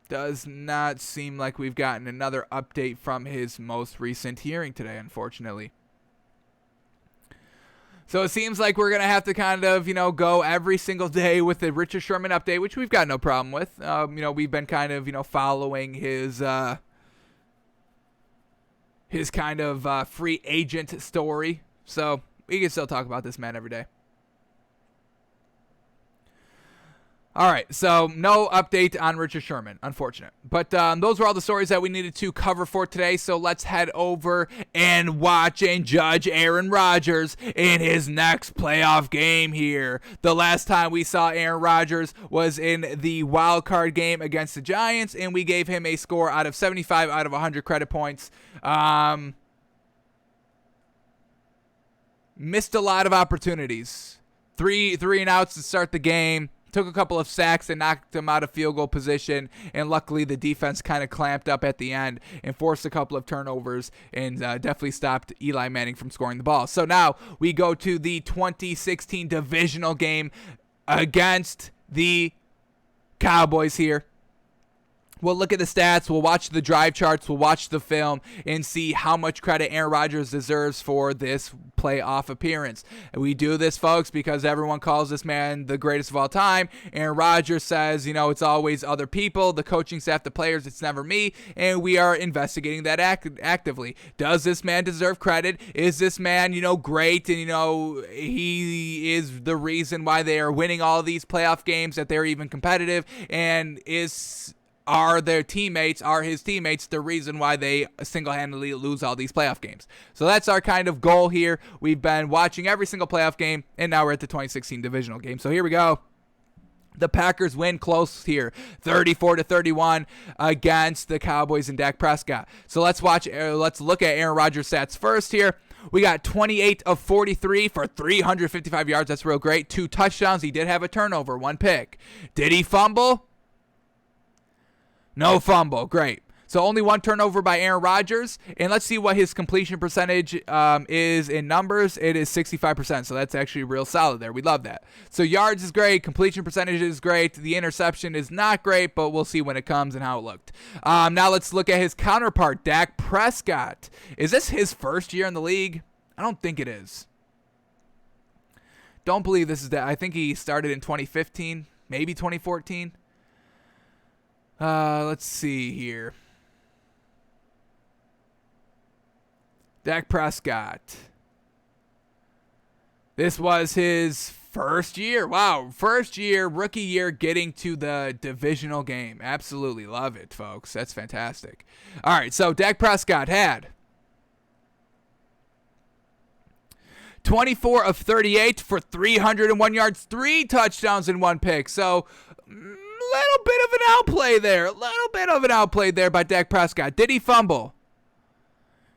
Does not seem like we've gotten another update from his most recent hearing today, unfortunately. So it seems like we're going to have to kind of, go every single day with the Richard Sherman update, which we've got no problem with. We've been kind of, following his kind of free agent story. So we can still talk about this man every day. All right, so no update on Richard Sherman, unfortunate. But those were all the stories that we needed to cover for today, so let's head over and watch and judge Aaron Rodgers in his next playoff game here. The last time we saw Aaron Rodgers was in the wild card game against the Giants, and we gave him a score out of 75 out of 100 credit points. Missed a lot of opportunities. Three and outs to start the game. Took a couple of sacks and knocked him out of field goal position, and luckily the defense kind of clamped up at the end and forced a couple of turnovers and definitely stopped Eli Manning from scoring the ball. So now we go to the 2016 divisional game against the Cowboys here. We'll look at the stats, we'll watch the drive charts, we'll watch the film, and see how much credit Aaron Rodgers deserves for this playoff appearance. And we do this, folks, because everyone calls this man the greatest of all time. Aaron Rodgers says, it's always other people, the coaching staff, the players, it's never me, and we are investigating that actively. Does this man deserve credit? Is this man, great, and, he is the reason why they are winning all these playoff games, that they're even competitive, and are his teammates the reason why they single-handedly lose all these playoff games? So that's our kind of goal here. We've been watching every single playoff game, and now we're at the 2016 divisional game. So here we go. The Packers win close here, 34-31 against the Cowboys and Dak Prescott. So let's look at Aaron Rodgers' stats first here. We got 28 of 43 for 355 yards. That's real great. 2 touchdowns. He did have a turnover, 1 pick. Did he fumble? No fumble. Great. So only 1 turnover by Aaron Rodgers. And let's see what his completion percentage is in numbers. It is 65%. So that's actually real solid there. We love that. So yards is great. Completion percentage is great. The interception is not great, but we'll see when it comes and how it looked. Now let's look at his counterpart, Dak Prescott. Is this his first year in the league? I don't think it is. Don't believe this is that. I think he started in 2015, maybe 2014. Let's see here. Dak Prescott. This was his first year. Wow. First year, rookie year, getting to the divisional game. Absolutely love it, folks. That's fantastic. All right, so Dak Prescott had 24 of 38 for 301 yards, 3 touchdowns, and 1 pick. So little bit of an outplay there by Dak Prescott. Did he fumble?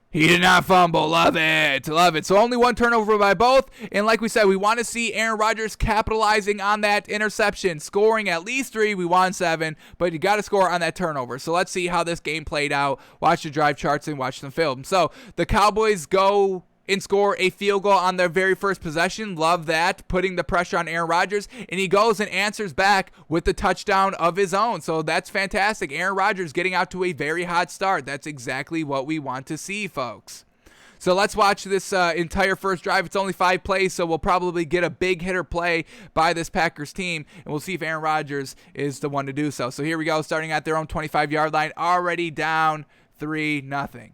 He did not fumble. Love it. So only 1 turnover by both. And like we said, we want to see Aaron Rodgers capitalizing on that interception, scoring at least 3. We won 7, but you got to score on that turnover. So let's see how this game played out. Watch the drive charts and watch some film. So the Cowboys go and score a field goal on their very first possession. Love that, putting the pressure on Aaron Rodgers, and he goes and answers back with the touchdown of his own. So that's fantastic. Aaron Rodgers getting out to a very hot start. That's exactly what we want to see, folks. So let's watch this entire first drive. It's only 5 plays, so we'll probably get a big hitter play by this Packers team, and we'll see if Aaron Rodgers is the one to do so. So here we go, starting at their own 25-yard line, already down 3-0.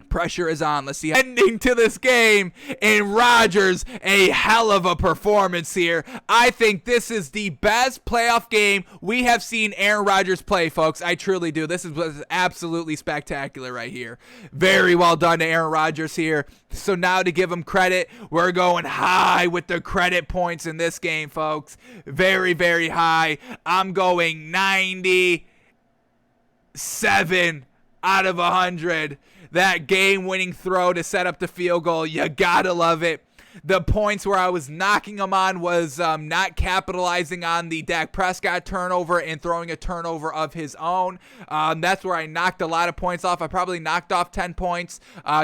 Pressure is on. Let's see. Ending to this game, and Rodgers, a hell of a performance here. I think this is the best playoff game we have seen Aaron Rodgers play, folks. I truly do. This is absolutely spectacular right here. Very well done to Aaron Rodgers here. So now to give him credit, we're going high with the credit points in this game, folks. Very, very high. I'm going 97 out of 100. That game-winning throw to set up the field goal, you gotta love it. The points where I was knocking him on was not capitalizing on the Dak Prescott turnover and throwing a turnover of his own. That's where I knocked a lot of points off. I probably knocked off 10 points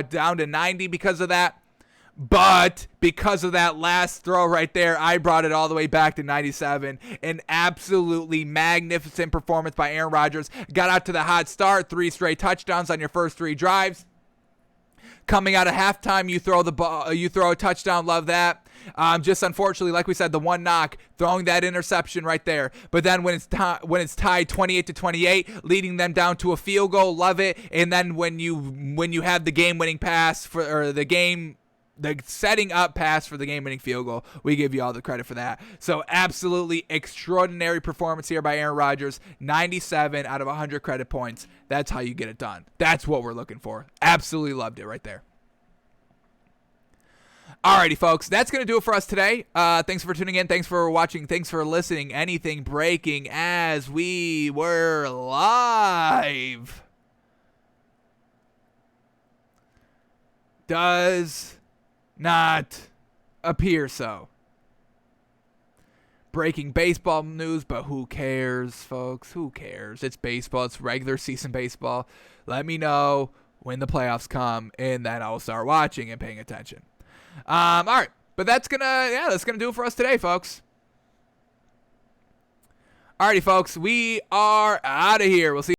down to 90 because of that. But because of that last throw right there, I brought it all the way back to 97. An absolutely magnificent performance by Aaron Rodgers. Got out to the hot start, 3 straight touchdowns on your first 3 drives. Coming out of halftime, you throw the ball, you throw a touchdown. Love that. Just unfortunately, like we said, the one knock, throwing that interception right there. But then when it's tied 28-28, leading them down to a field goal, love it. And then when you have the game-winning pass for or the game the setting up pass for the game-winning field goal, we give you all the credit for that. So absolutely extraordinary performance here by Aaron Rodgers. 97 out of 100 credit points. That's how you get it done. That's what we're looking for. Absolutely loved it right there. Alrighty, folks, that's going to do it for us today. Thanks for tuning in. Thanks for watching. Thanks for listening. Anything breaking as we were live. Does not appear so. Breaking baseball news, but who cares, folks? Who cares? It's baseball. It's regular season baseball. Let me know when the playoffs come, and then I'll start watching and paying attention. All right, but that's gonna do it for us today, folks. Alrighty, folks, we are out of here. We'll see you